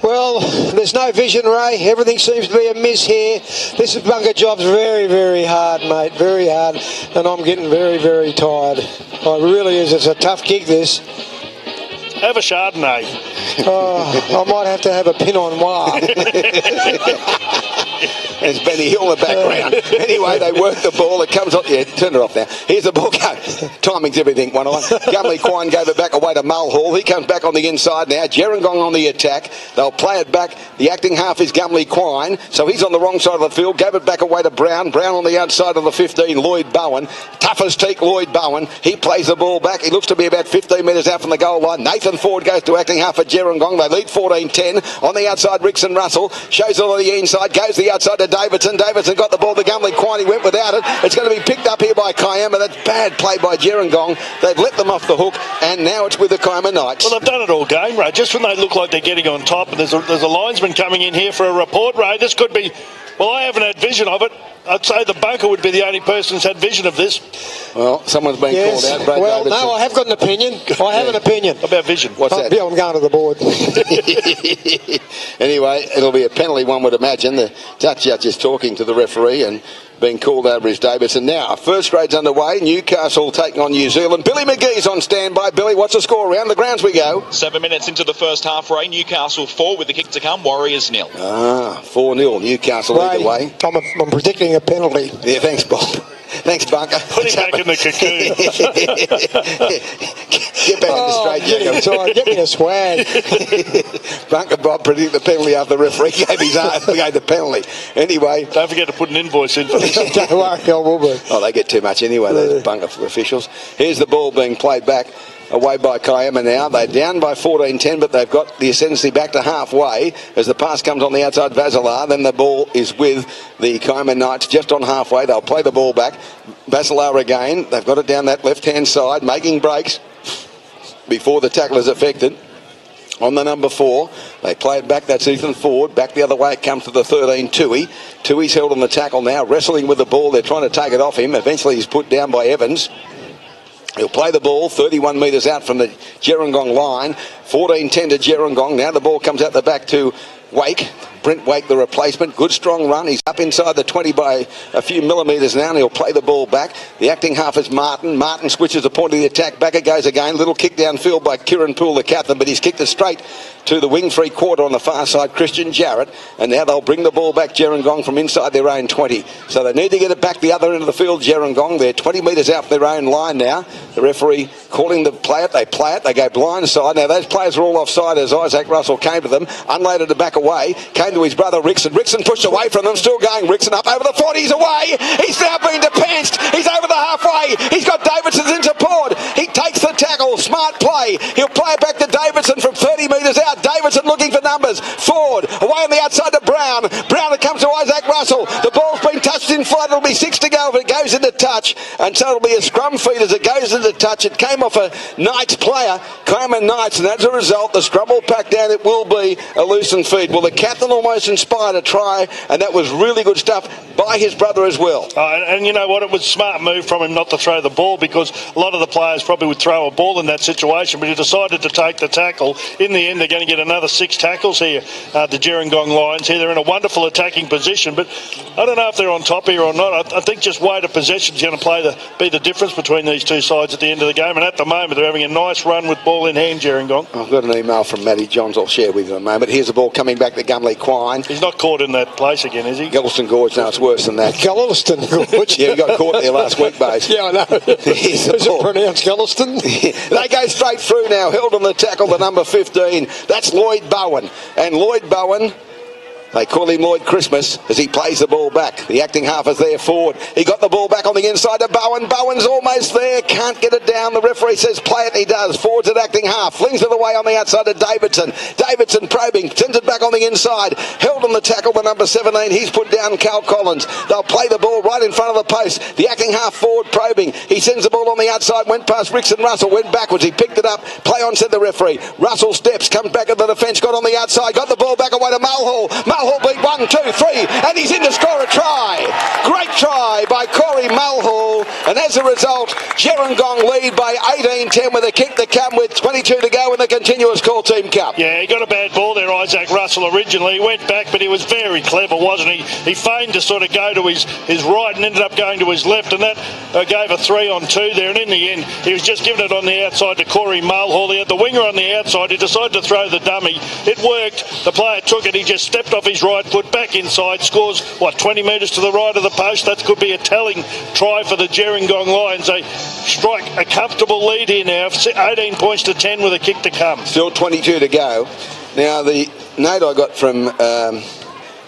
Well, there's no vision, Ray. Everything seems to be a miss here. This bunker job's very, very hard, mate. Very hard. And I'm getting very, very tired. It really is. It's a tough gig, this. Have a Chardonnay. I might have to have a Pinot Noir. There's Benny Hill in the background. Anyway, they work the ball. It comes on. Yeah, turn it off now. Here's the ball go. Timing's everything, one on. Gumley Quine gave it back away to Mulhall. He comes back on the inside now. Gerringong on the attack. They'll play it back. The acting half is Gumley Quine. So he's on the wrong side of the field. Gave it back away to Brown. Brown on the outside of the 15, Lloyd Bowen. Tough as teak, Lloyd Bowen. He plays the ball back. He looks to be about 15 metres out from the goal line. Nathan Ford goes to acting half at Gerringong. They lead 14-10. On the outside, Rickson Russell. Shows it on the inside. Goes the outside to Davidson. Davidson got the ball to Gumley Quine. He went without it. It's going to be picked up here by Kiama. That's bad play by Gerringong. They've let them off the hook, and now it's with the Kiama Knights. Well, they've done it all game, Ray. Just when they look like they're getting on top, and there's a linesman coming in here for a report, Ray. This could be... Well, I haven't had vision of it. I'd say the bunker would be the only person who's had vision of this. Well, someone's been called out. Brad well, Davidson. no, I have got an opinion. I have an opinion. About vision. What's that? Yeah, I'm going to the board. Anyway, it'll be a penalty, one would imagine. The judge is talking to the referee and being called over his Davidson. Now, first grade's underway. Newcastle taking on New Zealand. Billy McGee's on standby. Billy, what's the score? Around the grounds we go. 7 minutes into the first half, Ray. Newcastle 4 with the kick to come. Warriors 0. 4-0. Newcastle either way. I'm predicting a penalty. Yeah, thanks, Bob. Thanks, Bunker. Put him back in the cocoon. Get back in the straight jacket. Get me a swag. Bunker Bob predicted the penalty after the referee gave the penalty. Anyway. Don't forget to put an invoice in for this. Don't worry, I will be. Oh, they get too much anyway, those Bunker officials. Here's the ball being played back. Away by Kiama now. They're down by 14-10, but they've got the ascendancy back to halfway as the pass comes on the outside. Vasilar. Then the ball is with the Kiama Knights just on halfway. They'll play the ball back. Vasilar again. They've got it down that left-hand side, making breaks before the tackle is affected. on the number 4. They play it back. That's Ethan Ford. Back the other way. It comes to the 13, Tui. Tui's held on the tackle now, wrestling with the ball. They're trying to take it off him. Eventually he's put down by Evans. He'll play the ball 31 metres out from the Gerringong line. 14-10 to Gerringong. Now the ball comes out the back to Wake. Brent Wake, the replacement. Good strong run. He's up inside the 20 by a few millimetres now, and he'll play the ball back. The acting half is Martin. Martin switches the point of the attack. Back it goes again. Little kick downfield by Kieran Poole, the captain, but he's kicked it straight to the wing 3/4 on the far side, Christian Jarrett. And now they'll bring the ball back, Gerringong, from inside their own 20. So they need to get it back the other end of the field, Gerringong. They're 20 metres out their own line now. The referee calling to play it. They play it. They go blindside. Now those players are all offside as Isaac Russell came to them, unloaded to back away, came to his brother Rickson. Rickson pushed away from them, still going. Rickson up over the 40. He's away. He's now been depanced. He's over the halfway. He's got Davidson's in support. He takes the tackle. Smart play. He'll play it back to Davidson from 30 metres out. Davidson looking for numbers. Ford away on the outside to Brown. Brown, it comes to Isaac Russell. The ball's been touched in flight. It'll be 6 to go if it goes into touch. And so it'll be a scrum feed as it goes into touch. It came off a Knights player, Kiama Knights, and as a result, the scrum will pack down. It will be a loosened feed. Well, the captain almost inspired a try, and that was really good stuff by his brother as well. And you know what? It was a smart move from him not to throw the ball, because a lot of the players probably would throw a ball in that situation, but he decided to take the tackle. In the end, they're going to get another 6 tackles here, the Gerringong Lions here. They're in a wonderful attacking position, but I don't know if they're on top here or not. I think just weight of possession is going to be the difference between these two sides at the end of the game, and at the moment they're having a nice run with ball in hand, Gerringong. I've got an email from Matty Johns I'll share with you in a moment. Here's the ball coming back to Gumley Quine. He's not caught in that place again, is he? Galveston Gorge, no, it's worse than that. Galveston Gorge? Yeah, he got caught there last week, mate. Yeah, I know. Is it pronounced Galveston? They go straight through now, held on the tackle, the number 15. That's Lloyd Bowen. And Lloyd Bowen, they call him Lloyd Christmas as he plays the ball back. The acting half is there, Ford. He got the ball back on the inside to Bowen. Bowen's almost there, can't get it down. The referee says play it, he does. Ford's at acting half, flings it away on the outside to Davidson. Davidson probing, sends it back on the inside. Held on the tackle, the number 17. He's put down Cal Collins. They'll play the ball right in front of the post. The acting half, Ford probing. He sends the ball on the outside, went past Rickson Russell, went backwards. He picked it up. Play on, said the referee. Russell steps, comes back at the defence, got on the outside, got the ball back away to Mulhall. Mulhall beat 1, 2, 3, and he's in to score a try. Great try by Corey Mulhall, and as a result, Gerringong lead by 18-10 with a kick to come with 22 to go in the continuous call team cup. Yeah, he got a bad ball there, Isaac Russell, originally. He went back, but he was very clever, wasn't he? He feigned to sort of go to his right and ended up going to his left, and that gave a 3-on-2 there, and in the end, he was just giving it on the outside to Corey Mulhall. He had the winger on the outside. He decided to throw the dummy. It worked. The player took it. He just stepped off his right foot, back inside, scores, 20 metres to the right of the post. That could be a telling try for the Gerringong Lions. They strike a comfortable lead here now, 18 points to 10 with a kick to come. Still 22 to go. Now, the note I got from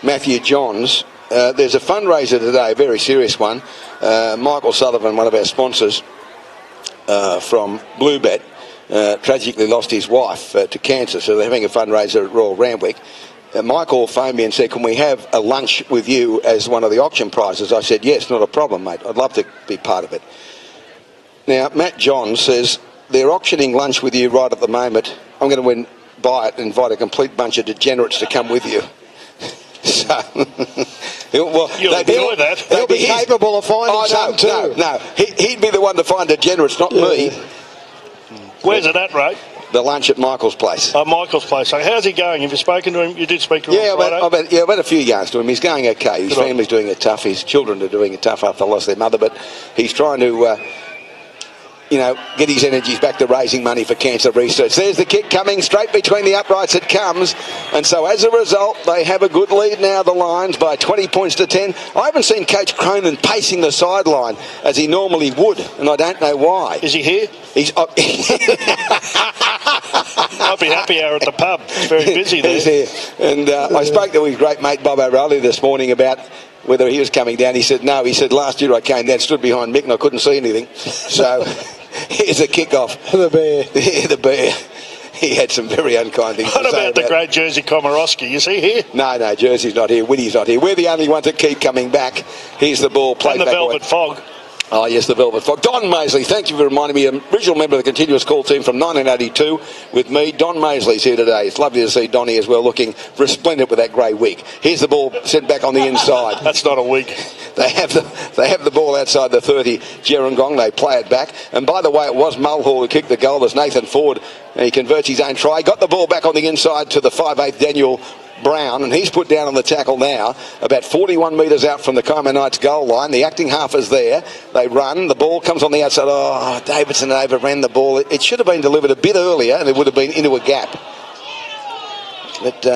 Matthew Johns, there's a fundraiser today, a very serious one. Michael Sullivan, one of our sponsors from Bluebet, tragically lost his wife to cancer, so they're having a fundraiser at Royal Randwick. Michael phoned me and said, can we have a lunch with you as one of the auction prizes? I said, yes, not a problem, mate. I'd love to be part of it. Now, Matt Johns says, they're auctioning lunch with you right at the moment. I'm going to buy it and invite a complete bunch of degenerates to come with you. So, well, you'll enjoy that. He'll be capable of finding some too. No, he'd be the one to find degenerates, not me. Where's it at, Ray? The lunch at Michael's place. Michael's place. So how's he going? Have you spoken to him? You did speak to him on Friday? I've had a few yarns to him. He's going okay. His family's doing it tough. His children are doing it tough after they lost their mother. But he's trying to, get his energies back to raising money for cancer research. There's the kick coming straight between the uprights. It comes. And so as a result, they have a good lead now, the Lions, by 20 points to 10. I haven't seen Coach Cronin pacing the sideline as he normally would, and I don't know why. Is he here? He's I'll be happy hour at the pub. It's very busy there. He's here. And I spoke to his great mate Bob O'Reilly this morning about whether he was coming down. He said no. He said last year I came down, stood behind Mick and I couldn't see anything. So here's a kick-off. The bear. The bear. He had some very unkind things to say about What about the great Jersey Komorowski? Is he here? No, Jersey's not here. Whitty's not here. We're the only ones that keep coming back. Here's the ball played back. And the Velvet Fog. Oh, yes, the Velvet Fox. Don Maisley, thank you for reminding me. Original member of the continuous call team from 1982 with me. Don Maisley's here today. It's lovely to see Donny as well, looking resplendent with that grey wig. Here's the ball sent back on the inside. That's not a wig. They have the ball outside the 30, Gerringong. They play it back. And by the way, it was Mulhall who kicked the goal. There's Nathan Ford, and he converts his own try. Got the ball back on the inside to the 5'8", Daniel Brown, and he's put down on the tackle now, about 41 metres out from the Kiama Knights goal line. The acting half is there. They run. The ball comes on the outside. Oh, Davidson overran the ball. It should have been delivered a bit earlier, and it would have been into a gap. But they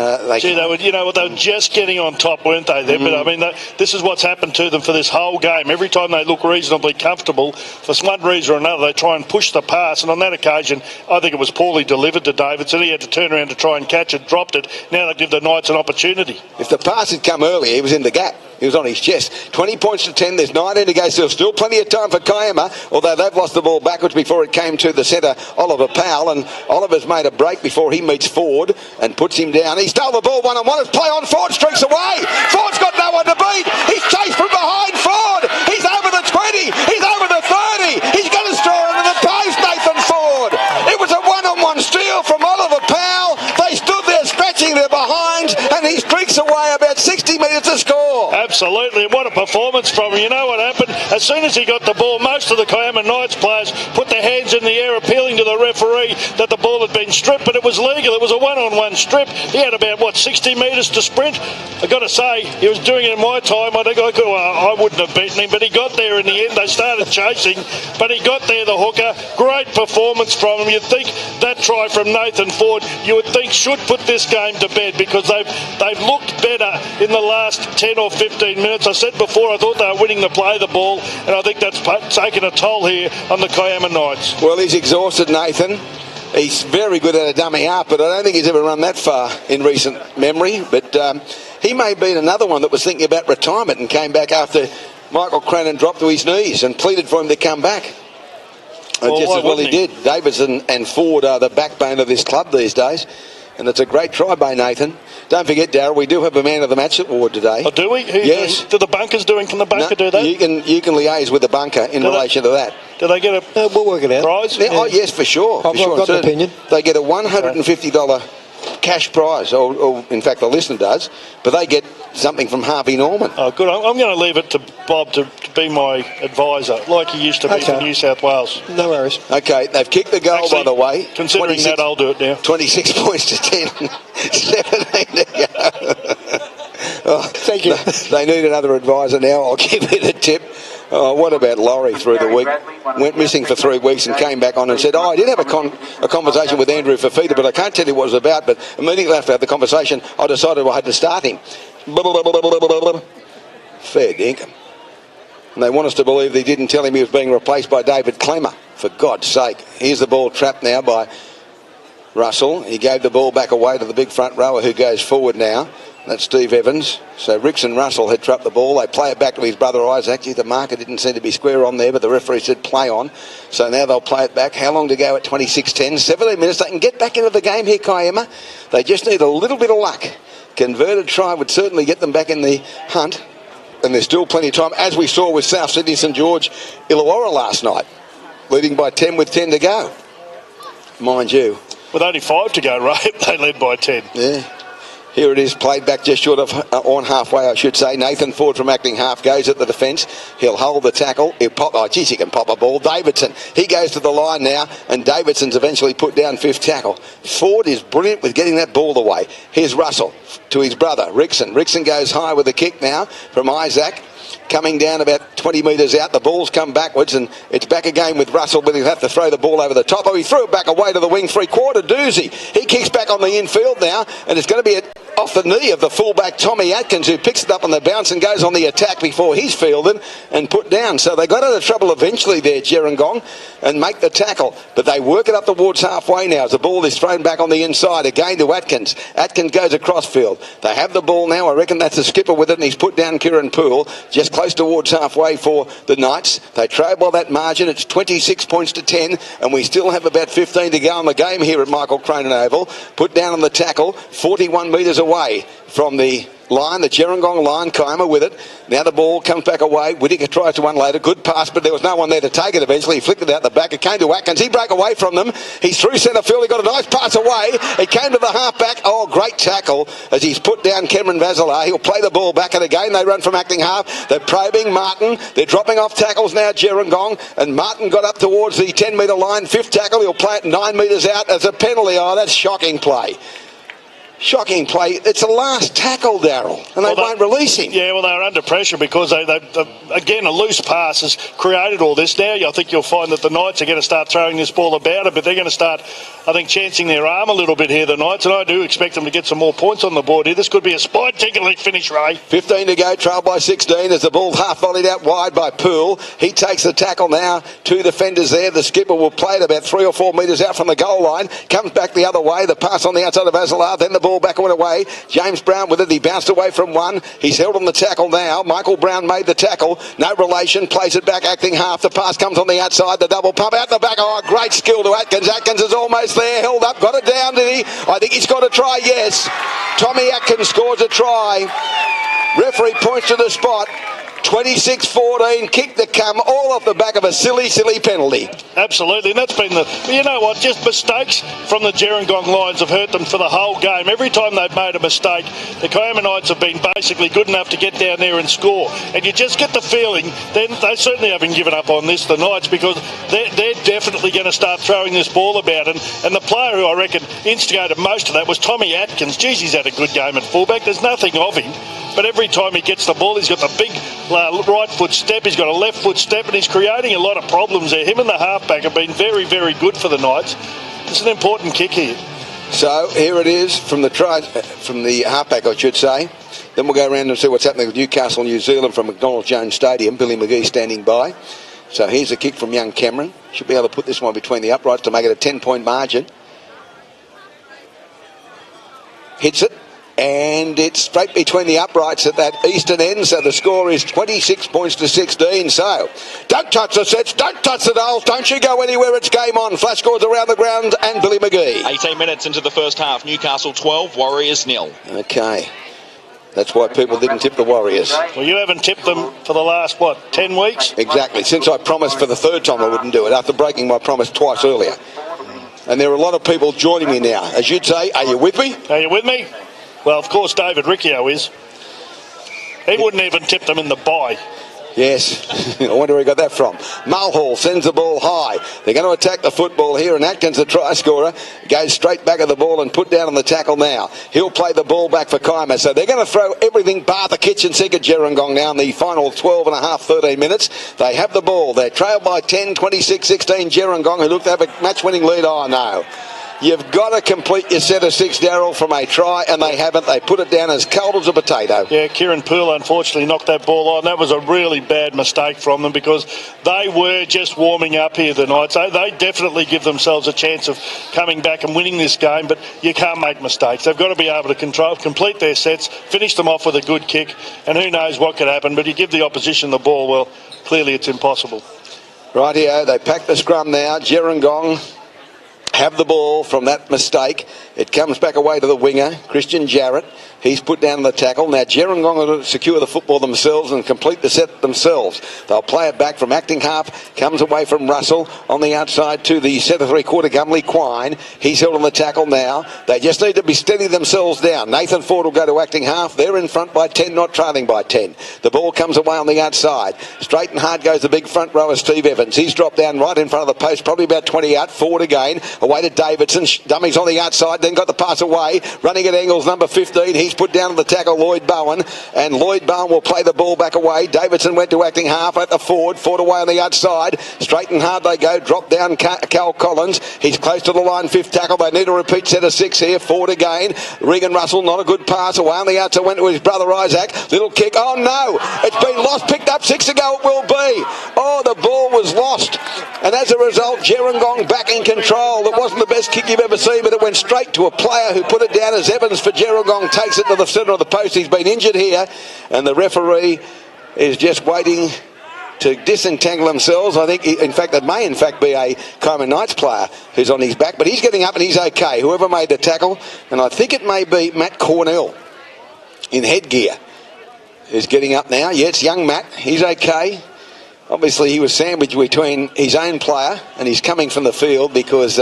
were just getting on top, weren't they? There, but I mean, this is what's happened to them for this whole game. Every time they look reasonably comfortable, for some reason or another, they try and push the pass. And on that occasion, I think it was poorly delivered to Davidson. He had to turn around to try and catch it, dropped it. Now they give the Knights an opportunity. If the pass had come earlier, he was in the gap. He was on his chest. 20 points to 10. There's 19 to go. Still plenty of time for Kiama, although they've lost the ball backwards before it came to the centre, Oliver Powell. And Oliver's made a break before he meets Ford and puts him down. He stole the ball one-on-one. It's play on. Ford streaks away. Ford's got no one to beat. He's chased from behind Ford. He's over the 20. He's over the 30. He's going to score into the post, Nathan Ford. It was a one-on-one steal from Oliver Powell. They stood there scratching their behinds, and he streaks away about 60 metres to score. Absolutely. What a performance from him. You know what happened? As soon as he got the ball, most of the Kiama Knights players put their hands in the air appealing to the referee that the ball had been stripped, but it was legal. It was a one-on-one strip. He had about, 60 metres to sprint. I've got to say, he was doing it in my time. I wouldn't have beaten him, but he got there in the end. They started chasing, but he got there, the hooker. Great performance from him. You'd think that try from Nathan Ford, you would think should put this game to bed, because they've looked better in the last 10 or 15 minutes. I said before, I thought they were winning to play the ball, and I think that's taken a toll here on the Kiama Knights. Well, he's exhausted, Nathan. He's very good at a dummy up, but I don't think he's ever run that far in recent memory. But he may have been another one that was thinking about retirement and came back after Michael Cranen dropped to his knees and pleaded for him to come back. Well, just as well he did. Davidson and Ford are the backbone of this club these days. And it's a great try by Nathan. Don't forget, Darryl, we do have a man of the match award today. Oh, do we? Yes. Do the bunkers do it? Can the bunker do that? You can liaise with the bunker in relation to that. Do they get a we'll work it out. prize? Yeah. Oh, yes, for sure. I've got an opinion. They get a $150 cash prize, or in fact the listener does, but they get something from Harvey Norman. Oh, good. I'm going to leave it to Bob to be my advisor, like he used to be for New South Wales. No worries. Okay, they've kicked the goal, actually, by the way. Considering that, I'll do it now. 26 points to 10. 17 to go. Oh, thank you. They need another advisor now. I'll give you the tip. Oh, what about Laurie through the week? Went missing for 3 weeks and came back on and said, I did have a conversation with Andrew Fafita, but I can't tell you what it was about. But immediately after the conversation, I decided I had to start him. Fair dinkum. And they want us to believe they didn't tell him he was being replaced by David Clemmer. For God's sake. Here's the ball trapped now by Russell. He gave the ball back away to the big front rower who goes forward now. That's Steve Evans. So Ricks and Russell had trapped the ball. They play it back to his brother Isaac. The marker didn't seem to be square on there, but the referee said play on. So now they'll play it back. How long to go at 26-10? 17 minutes. They can get back into the game here, Kiama. They just need a little bit of luck. Converted try would certainly get them back in the hunt. And there's still plenty of time, as we saw with South Sydney St George Illawarra last night, leading by 10 with 10 to go. Mind you. With only 5 to go, right? They led by 10. Yeah. Here it is, played back just short of on halfway, I should say. Nathan Ford from acting half goes at the defence. He'll hold the tackle. He'll pop. Oh, geez, he can pop a ball. Davidson, he goes to the line now, and Davidson's eventually put down fifth tackle. Ford is brilliant with getting that ball away. Here's Russell to his brother, Rickson. Rickson goes high with a kick now from Isaac. Coming down about 20 metres out. The ball's come backwards, and it's back again with Russell, but he'll have to throw the ball over the top. Oh, he threw it back away to the wing three-quarter. Doozy. He kicks back on the infield now, and it's going to be off the knee of the fullback Tommy Atkins, who picks it up on the bounce and goes on the attack before he's fielded and put down. So they got out of trouble eventually there, Gerringong, and make the tackle. But they work it up towards halfway now as the ball is thrown back on the inside again to Atkins. Atkins goes across field. They have the ball now. I reckon that's the skipper with it, and he's put down Kieran Poole just close towards halfway for the Knights. They trail by that margin. It's 26 points to 10, and we still have about 15 to go in the game here at Michael Cronin Oval. Put down on the tackle, 41 metres away. from the line, the Gerringong line. Kiama with it. Now the ball comes back away. Whittaker tries to unload it. Good pass, but there was no one there to take it eventually. He flicked it out the back. It came to Atkins. He broke away from them. He's through centre field. He got a nice pass away. He came to the half-back. Oh, great tackle as he's put down Cameron Vasilar. He'll play the ball back, and again they run from acting half. They're probing Martin. They're dropping off tackles now, Gerringong, and Martin got up towards the 10-metre line. Fifth tackle. He'll play it 9 metres out as a penalty. Oh, that's shocking play. Shocking play. It's a last tackle, Darryl, and they won't release him. Yeah, well, they're under pressure because they again, a loose pass has created all this. Now I think you'll find that the Knights are going to start throwing this ball about it, but they're going to start, I think, chancing their arm a little bit here, the Knights, and I do expect them to get some more points on the board here. This could be a spine-tingling finish, Ray. 15 to go, trail by 16 as the ball half-volleyed out wide by Poole. He takes the tackle now. 2 defenders there. The skipper will play it about 3 or 4 metres out from the goal line. Comes back the other way. The pass on the outside of Vasilar. Then the ball back and went away. James Brown with it. He bounced away from one. He's held on the tackle now. Michael Brown made the tackle. No relation. Plays it back, acting half. The pass comes on the outside. The double pump out the back. Oh, great skill to Atkins. Atkins is almost there. Held up. Got it down, did he? I think he's got a try, yes. Tommy Atkins scores a try. Referee points to the spot. 26-14, kick the cum, all off the back of a silly penalty. Absolutely, and that's been you know what, just mistakes from the Gerringong lines have hurt them for the whole game. Every time they've made a mistake, the Kiama Knights have been basically good enough to get down there and score. And you just get the feeling, they certainly haven't given up on this, the Knights, because they're definitely going to start throwing this ball about. And the player who I reckon instigated most of that was Tommy Atkins. Geez, he's had a good game at fullback. There's nothing of him. But every time he gets the ball, he's got the big right foot step, he's got a left foot step, and he's creating a lot of problems there. Him and the halfback have been very, very good for the Knights. It's an important kick here. So here it is from the halfback, I should say. Then we'll go around and see what's happening with Newcastle, New Zealand from McDonald Jones Stadium. Billy McGee standing by. So here's a kick from young Cameron. Should be able to put this one between the uprights to make it a 10-point margin. Hits it. And it's straight between the uprights at that eastern end, so the score is 26 points to 16. So, don't touch the sets, don't touch the dials, don't you go anywhere, it's game on. Flash scores around the ground and Billy McGee. 18 minutes into the first half, Newcastle 12, Warriors 0. Okay. That's why people didn't tip the Warriors. Well, you haven't tipped them for the last, 10 weeks? Exactly, since I promised for the third time I wouldn't do it, after breaking my promise twice earlier. And there are a lot of people joining me now. As you'd say, are you with me? Are you with me? Well, of course, David Riccio is. He wouldn't even tip them in the bye. Yes, I wonder where he got that from. Mulhall sends the ball high. They're going to attack the football here, and Atkins, the try scorer, goes straight back of the ball and put down on the tackle now. He'll play the ball back for Kiama. So they're going to throw everything bar the kitchen sink at Gerringong now in the final 12 and a half, 13 minutes. They have the ball. They're trailed by 10, 26-16 Gerringong, who look to have a match-winning lead. Oh, no. You've got to complete your set of 6, Darryl, from a try, and they haven't. They put it down as cold as a potato. Yeah, Kieran Poole unfortunately knocked that ball on. That was a really bad mistake from them because they were just warming up here the Knights. They definitely give themselves a chance of coming back and winning this game, but you can't make mistakes. They've got to be able to complete their sets, finish them off with a good kick, and who knows what could happen. But you give the opposition the ball, well, clearly it's impossible. Rightio, they pack the scrum now. Gerringong have the ball from that mistake. It comes back away to the winger, Christian Jarrett. He's put down the tackle. Now Gerringong will secure the football themselves and complete the set themselves. They'll play it back from acting half. Comes away from Russell on the outside to the centre three-quarter Gumley Quine. He's held on the tackle now. They just need to be steady themselves down. Nathan Ford will go to acting half. They're in front by 10, not trailing by 10. The ball comes away on the outside. Straight and hard goes the big front rower, Steve Evans. He's dropped down right in front of the post, probably about 20 out. Forward again. Away to Davidson. Dummies on the outside. Then got the pass away. Running at angles, number 15. He's put down the tackle, Lloyd Bowen, and Lloyd Bowen will play the ball back away. Davidson went to acting half at the forward away on the outside. Straight and hard they go. Drop down Cal Collins. He's close to the line, 5th tackle. They need a repeat set of 6 here. Forward again. Regan Russell, not a good pass away on the outside. Went to his brother Isaac. Little kick. Oh no! It's been lost. Picked up 6 ago. It will be. Oh, the ball was lost. And as a result, Gerringong back in control. It wasn't the best kick you've ever seen, but it went straight to a player who put it down as Evans for Gerringong. Takes it to the centre of the post. He's been injured here, and the referee is just waiting to disentangle themselves. I think, in fact, it may in fact be a Kiama Knights player who's on his back, but he's getting up and he's okay. Whoever made the tackle, and I think it may be Matt Cornell. in headgear is getting up now. Yeah, it's young Matt. He's okay. Obviously, he was sandwiched between his own player and he's coming from the field because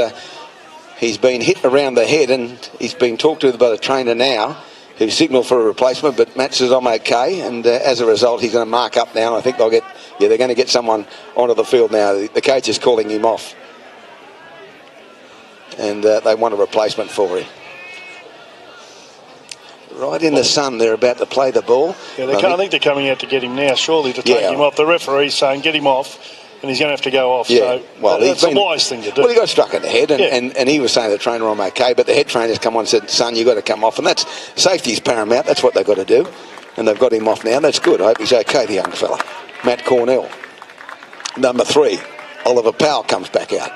he's been hit around the head and he's been talked to by the trainer now who signalled for a replacement, but Matt says I'm okay, and as a result he's going to mark up now, and I think they're going to get someone onto the field now. The coach is calling him off and they want a replacement for him. Right in the sun, they're about to play the ball. Yeah, I think they're coming out to get him now, surely, to take him off. The referee's saying get him off, and he's going to have to go off. Yeah. So well, that's a wise thing to do. Well, he got struck in the head, and he was saying to the trainer, I'm okay, but the head trainer's come on and said, son, you've got to come off, and that's safety's paramount. That's what they've got to do, and they've got him off now. That's good. I hope he's okay, the young fella. Matt Cornell. Number 3, Oliver Powell comes back out.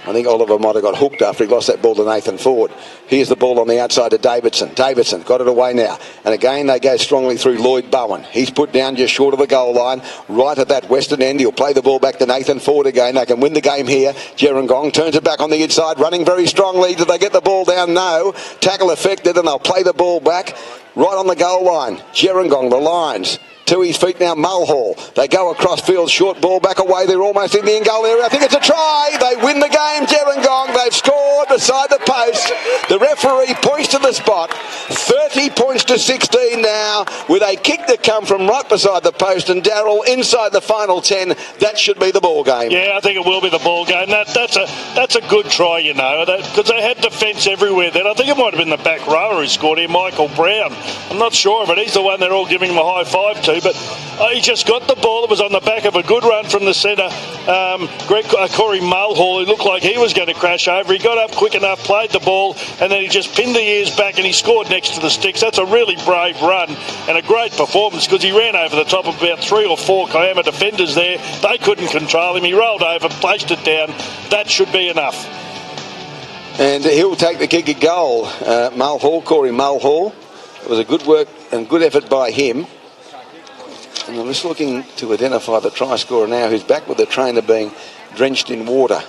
I think Oliver might have got hooked after he lost that ball to Nathan Ford. Here's the ball on the outside to Davidson. Davidson got it away now. And again, they go strongly through Lloyd Bowen. He's put down just short of the goal line, right at that western end. He'll play the ball back to Nathan Ford again. They can win the game here. Gerringong turns it back on the inside, running very strongly. Did they get the ball down? No. Tackle affected, and they'll play the ball back right on the goal line. Gerringong, the Lions. To his feet now, Mulhall. They go across field, short ball back away. They're almost in the in-goal area. I think it's a try. They win the game, Gerringong. They've scored beside the post. The referee points to the spot. 30 points to 16 now, with a kick to come from right beside the post. And Darryl inside the final 10. That should be the ball game. Yeah, I think it will be the ball game. That's a good try, you know, because they had defence everywhere then. I think it might have been the back rower who scored here, Michael Brown. I'm not sure, but he's the one they're all giving him a high five to. But he just got the ball. It was on the back of a good run from the centre. Corey Mulhall, who looked like he was going to crash over. He got up quick enough, played the ball, and then he just pinned the ears back and he scored next to the sticks. That's a really brave run and a great performance because he ran over the top of about 3 or 4 Kiama defenders there. They couldn't control him. He rolled over, placed it down. That should be enough. And he'll take the kick at goal. Corey Mulhall. It was a good work and good effort by him. And I'm just looking to identify the try scorer now, who's back with the trainer being drenched in water.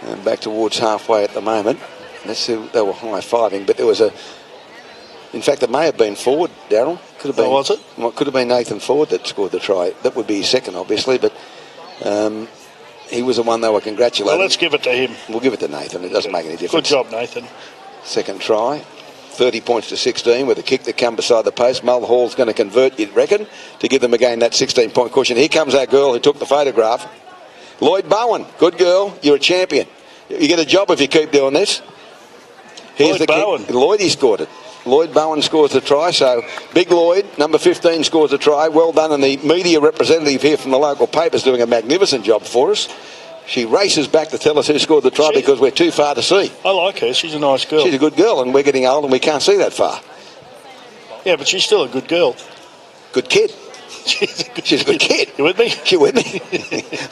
And back towards halfway at the moment. Let's see, they were high-fiving, but there was in fact, it may have been Ford, Darryl. Could have been. Oh, was it? Well, it could have been Nathan Ford that scored the try. That would be his second, obviously, but he was the one they were congratulating. Well, let's give it to him. We'll give it to Nathan. It doesn't make any difference. Good job, Nathan. Second try. 30 points to 16 with a kick that come beside the post. Mulhall's going to convert, you'd reckon, to give them again that 16-point cushion. Here comes our girl who took the photograph. Lloyd Bowen, good girl, you're a champion. You get a job if you keep doing this. Here's Lloyd the Bowen. kick. Lloyd, he scored it. Lloyd Bowen scores the try, so Big Lloyd, number 15, scores a try. Well done, and the media representative here from the local paper is doing a magnificent job for us. She races back to tell us who scored the try because we're too far to see. I like her. She's a nice girl. She's a good girl, and we're getting old and we can't see that far. Yeah, but she's still a good girl. Good kid. She's a good kid. You with me? You with me?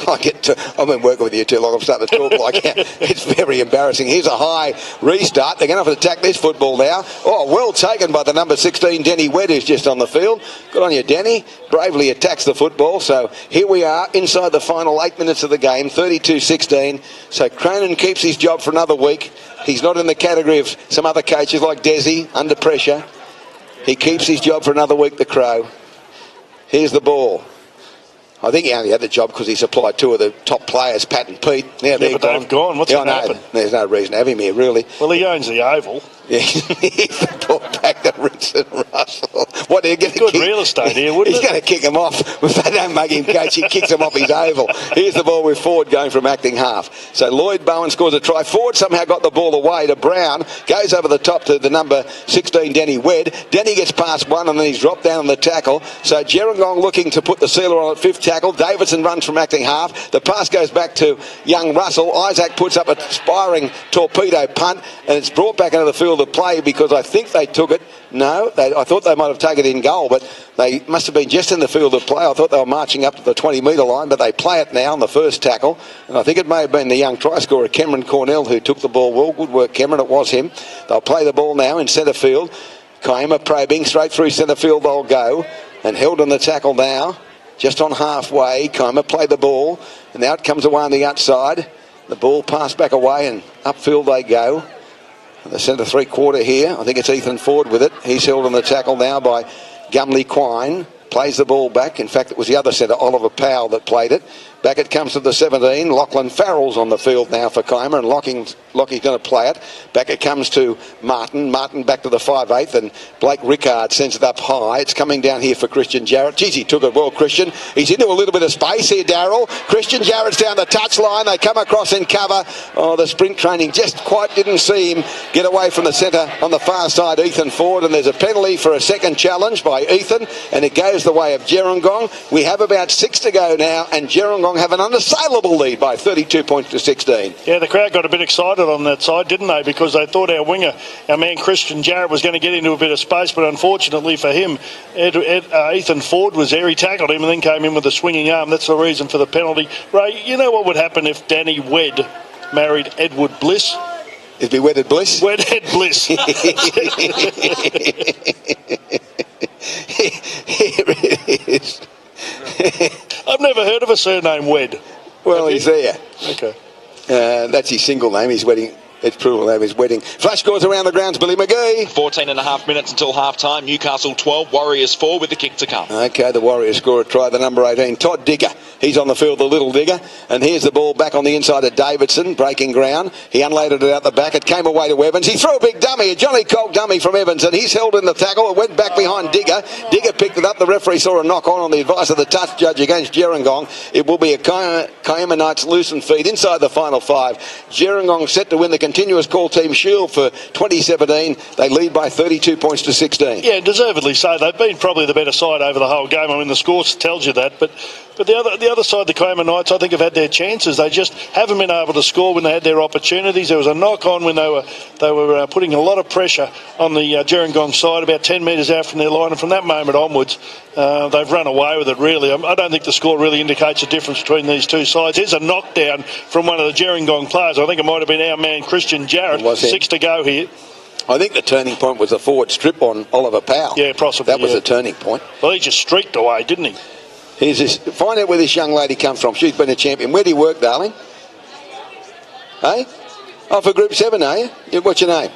I've been working with you too long. I'm starting to talk like it's very embarrassing. Here's a high restart. They're going to have to attack this football now. Oh, well taken by the number 16, Denny Wedd, who's just on the field. Good on you, Denny. Bravely attacks the football. So here we are inside the final 8 minutes of the game, 32-16. So Cronin keeps his job for another week. He's not in the category of some other coaches like Desi, under pressure. He keeps his job for another week, the Crow. Here's the ball. I think he only had the job because he supplied 2 of the top players, Pat and Pete. Now but they've gone. What's going to happen? There's no reason to have him here, really. Well, he owns the Oval. Yeah, he's the ball back to Rinson Russell. What, they're going to Good real estate here, wouldn't He's it? going to kick him off. If they don't make him coach, he kicks him off his oval. Here's the ball with Ford going from acting half. So Lloyd Bowen scores a try. Ford somehow got the ball away to Brown. Goes over the top to the number 16, Denny Wedd. Denny gets past one and then he's dropped down on the tackle. So Gerringong looking to put the sealer on at 5th tackle. Davidson runs from acting half. The pass goes back to young Russell. Isaac puts up a spiring torpedo punt and it's brought back into the field of play because I think they took it. No, I thought they might have taken it in goal, but they must have been just in the field of play. I thought they were marching up to the 20-metre line, but they play it now on the first tackle. And I think it may have been the young try scorer, Cameron Cornell, who took the ball well. Good work, Cameron. It was him. They'll play the ball now in centre field. Kiama probing straight through centre field. They'll go and held on the tackle now. Just on halfway, Kiama play the ball, and out comes away on the outside. The ball passed back away, and upfield they go. The centre three-quarter here. I think it's Ethan Ford with it. He's held on the tackle now by Gumley Quine. Plays the ball back. In fact, it was the other centre, Oliver Powell, that played it. Back it comes to the 17. Lachlan Farrell's on the field now for Kiama, and Lockie's going to play it. Back it comes to Martin. Martin back to the 5/8, and Blake Rickard sends it up high. It's coming down here for Christian Jarrett. Geez, he took it well, Christian. He's into a little bit of space here, Darryl. Christian Jarrett's down the touchline. They come across in cover. Oh, the sprint training just quite didn't see him get away from the centre on the far side, Ethan Ford, and there's a penalty for a second challenge by Ethan, and it goes the way of Gerringong. We have about 6 to go now, and Gerringong have an unassailable lead by 32 points to 16. Yeah, the crowd got a bit excited on that side, didn't they? Because they thought our winger, our man Christian Jarrett, was going to get into a bit of space, but unfortunately for him, Ethan Ford was there. He tackled him and then came in with a swinging arm. That's the reason for the penalty. Ray, you know what would happen if Danny Wedd married Edward Bliss? It'd be Wedded Bliss? Wedded Bliss. Here it is. I've never heard of a surname Wedd. Well, he's there. Okay. That's his single name. His wedding. Its plural name is wedding. Flash scores around the grounds, Billy McGee. 14 and a half minutes until half-time. Newcastle 12, Warriors 4 with the kick to come. Okay, the Warriors score a try, the number 18, Todd Digger. He's on the field, the little Digger. And here's the ball back on the inside of Davidson, breaking ground. He unloaded it out the back. It came away to Evans. He threw a big dummy, a Johnny Colt dummy from Evans, and he's held in the tackle. It went back behind Digger. Digger picked it up. The referee saw a knock on the advice of the touch judge against Gerringong. It will be a Kiama Knights loosened feed inside the final 5. Gerringong set to win the continuous call team shield for 2017. They lead by 32 points to 16. Yeah, deservedly so. They've been probably the better side over the whole game. I mean, the score tells you that. But the other side, the Kiama Knights, I think, have had their chances. They just haven't been able to score when they had their opportunities. There was a knock-on when they were putting a lot of pressure on the Gerringong side, about 10 metres out from their line. And from that moment onwards, they've run away with it, really. I don't think the score really indicates a difference between these two sides. Here's a knockdown from one of the Gerringong players. I think it might have been our man, Christian Jarrett. 6 to go here. I think the turning point was a forward strip on Oliver Powell. Yeah, possibly. That was the turning point. Well, he just streaked away, didn't he? Here's this. Find out where this young lady comes from. She's been a champion. Where do you work, darling? Hey? Oh, for Group 7, are you? What's your name?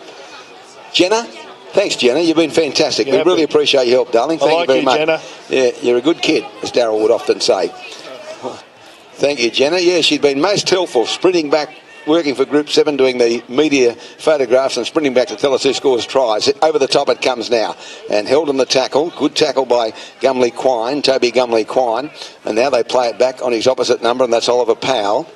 Jenna? Thanks, Jenna. You've been fantastic. We really appreciate your help, darling. Thank you very much. Jenna. Yeah, you're a good kid, as Darryl would often say. Thank you, Jenna. Yeah, she's been most helpful, sprinting back, working for Group 7, doing the media photographs and sprinting back to tell us who scores tries. Over the top it comes now. And held on the tackle. Good tackle by Gumley Quine, Toby Gumley Quine. And now they play it back on his opposite number, and that's Oliver Powell.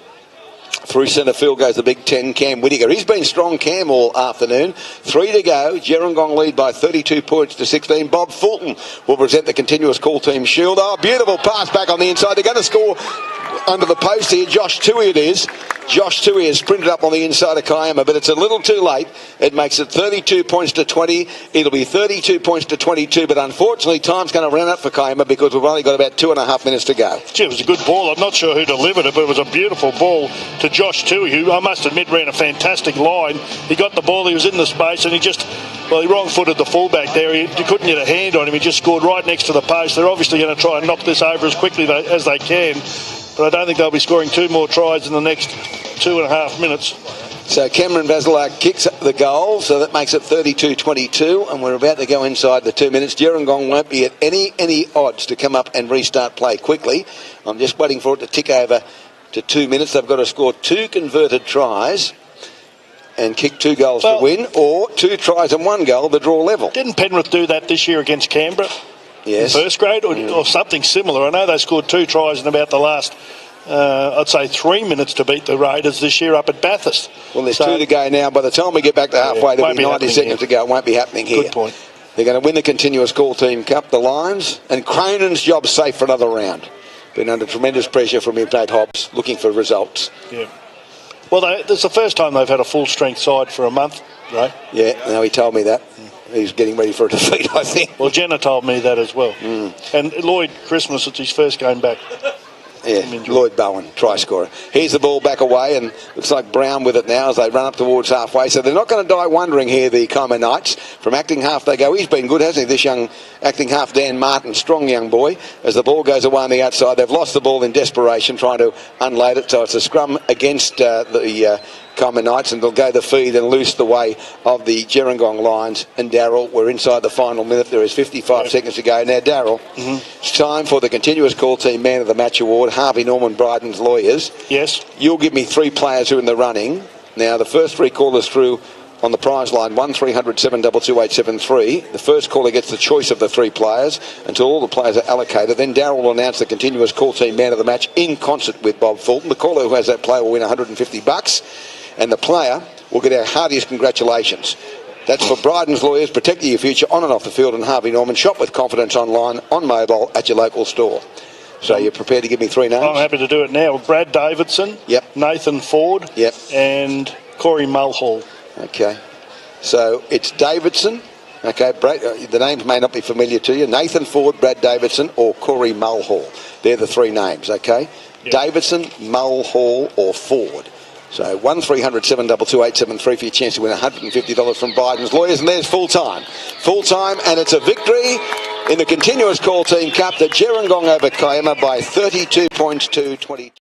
Through centre field goes the Big 10, Cam Whittaker. He's been strong, Cam, all afternoon. 3 to go. Gerringong lead by 32 points to 16. Bob Fulton will present the continuous call team shield. Oh, beautiful pass back on the inside. They're going to score under the post here. Josh Toohey it is. Josh Toohey has sprinted up on the inside of Kiama, but it's a little too late. It makes it 32 points to 20. It'll be 32 points to 22, but unfortunately time's going to run out for Kiama because we've only got about 2.5 minutes to go. Gee, it was a good ball. I'm not sure who delivered it, but it was a beautiful ball to Josh Toohey, who I must admit ran a fantastic line. He got the ball, he was in the space, and he wrong-footed the fullback there. He couldn't get a hand on him. He just scored right next to the post. They're obviously going to try and knock this over as quickly as they can, but I don't think they'll be scoring 2 more tries in the next 2.5 minutes. So Cameron Basilar kicks the goal, so that makes it 32-22, and we're about to go inside the 2 minutes. Gerringong won't be at any odds to come up and restart play quickly. I'm just waiting for it to tick over to 2 minutes. They've got to score 2 converted tries and kick 2 goals to win, or 2 tries and 1 goal to draw level. Didn't Penrith do that this year against Canberra? Yes. In first grade or something similar? I know they scored 2 tries in about the last, I'd say, 3 minutes to beat the Raiders this year up at Bathurst. Well, there's 2 to go now. By the time we get back to halfway, there'll be 90 seconds to go. It won't be happening here. Good point. They're going to win the continuous call team cup, the Lions, and Cronin's job's safe for another round. Been under tremendous pressure from Dave Hobbs, looking for results. Yeah. Well, it's the first time they've had a full-strength side for a month, right? Yeah, no, he told me that. He's getting ready for a defeat, I think. Well, Jenna told me that as well. And Lloyd Christmas, it's his first game back. Yeah, Lloyd Bowen, try scorer. Here's the ball back away, and looks like Brown with it now as they run up towards halfway. So they're not going to die wondering here, the Kiama Knights. From acting half they go. He's been good, hasn't he, this young acting half, Dan Martin, strong young boy. As the ball goes away on the outside, they've lost the ball in desperation, trying to unload it. So it's a scrum against the Kiama Knights, and they'll go the feed and loose the way of the Gerringong Lions. And Darryl, we're inside the final minute. There is 55 seconds to go. Now, Darryl, it's time for the Continuous Call Team Man of the Match Award, Harvey Norman Bryden's lawyers. Yes. You'll give me 3 players who are in the running. Now, the first 3 callers through on the prize line, 1300 722 873. The first caller gets the choice of the 3 players until all the players are allocated. Then Darryl will announce the Continuous Call Team Man of the Match in concert with Bob Fulton. The caller who has that player will win $150, and the player will get our heartiest congratulations. That's for Bryden's lawyers, protecting your future on and off the field, and Harvey Norman. Shop with confidence online, on mobile, at your local store. So you're prepared to give me 3 names? I'm happy to do it now. Brad Davidson, Nathan Ford, and Corey Mulhall. Okay, so it's Davidson. Okay, Brad, the names may not be familiar to you. Nathan Ford, Brad Davidson, or Corey Mulhall. They're the 3 names, okay? Davidson, Mulhall, or Ford. So 1300 722 873 for your chance to win $150 from Biden's lawyers. And there's full time, and it's a victory in the Continuous Call Team Cup. The Gerringong over Kiama by 32 points to 20.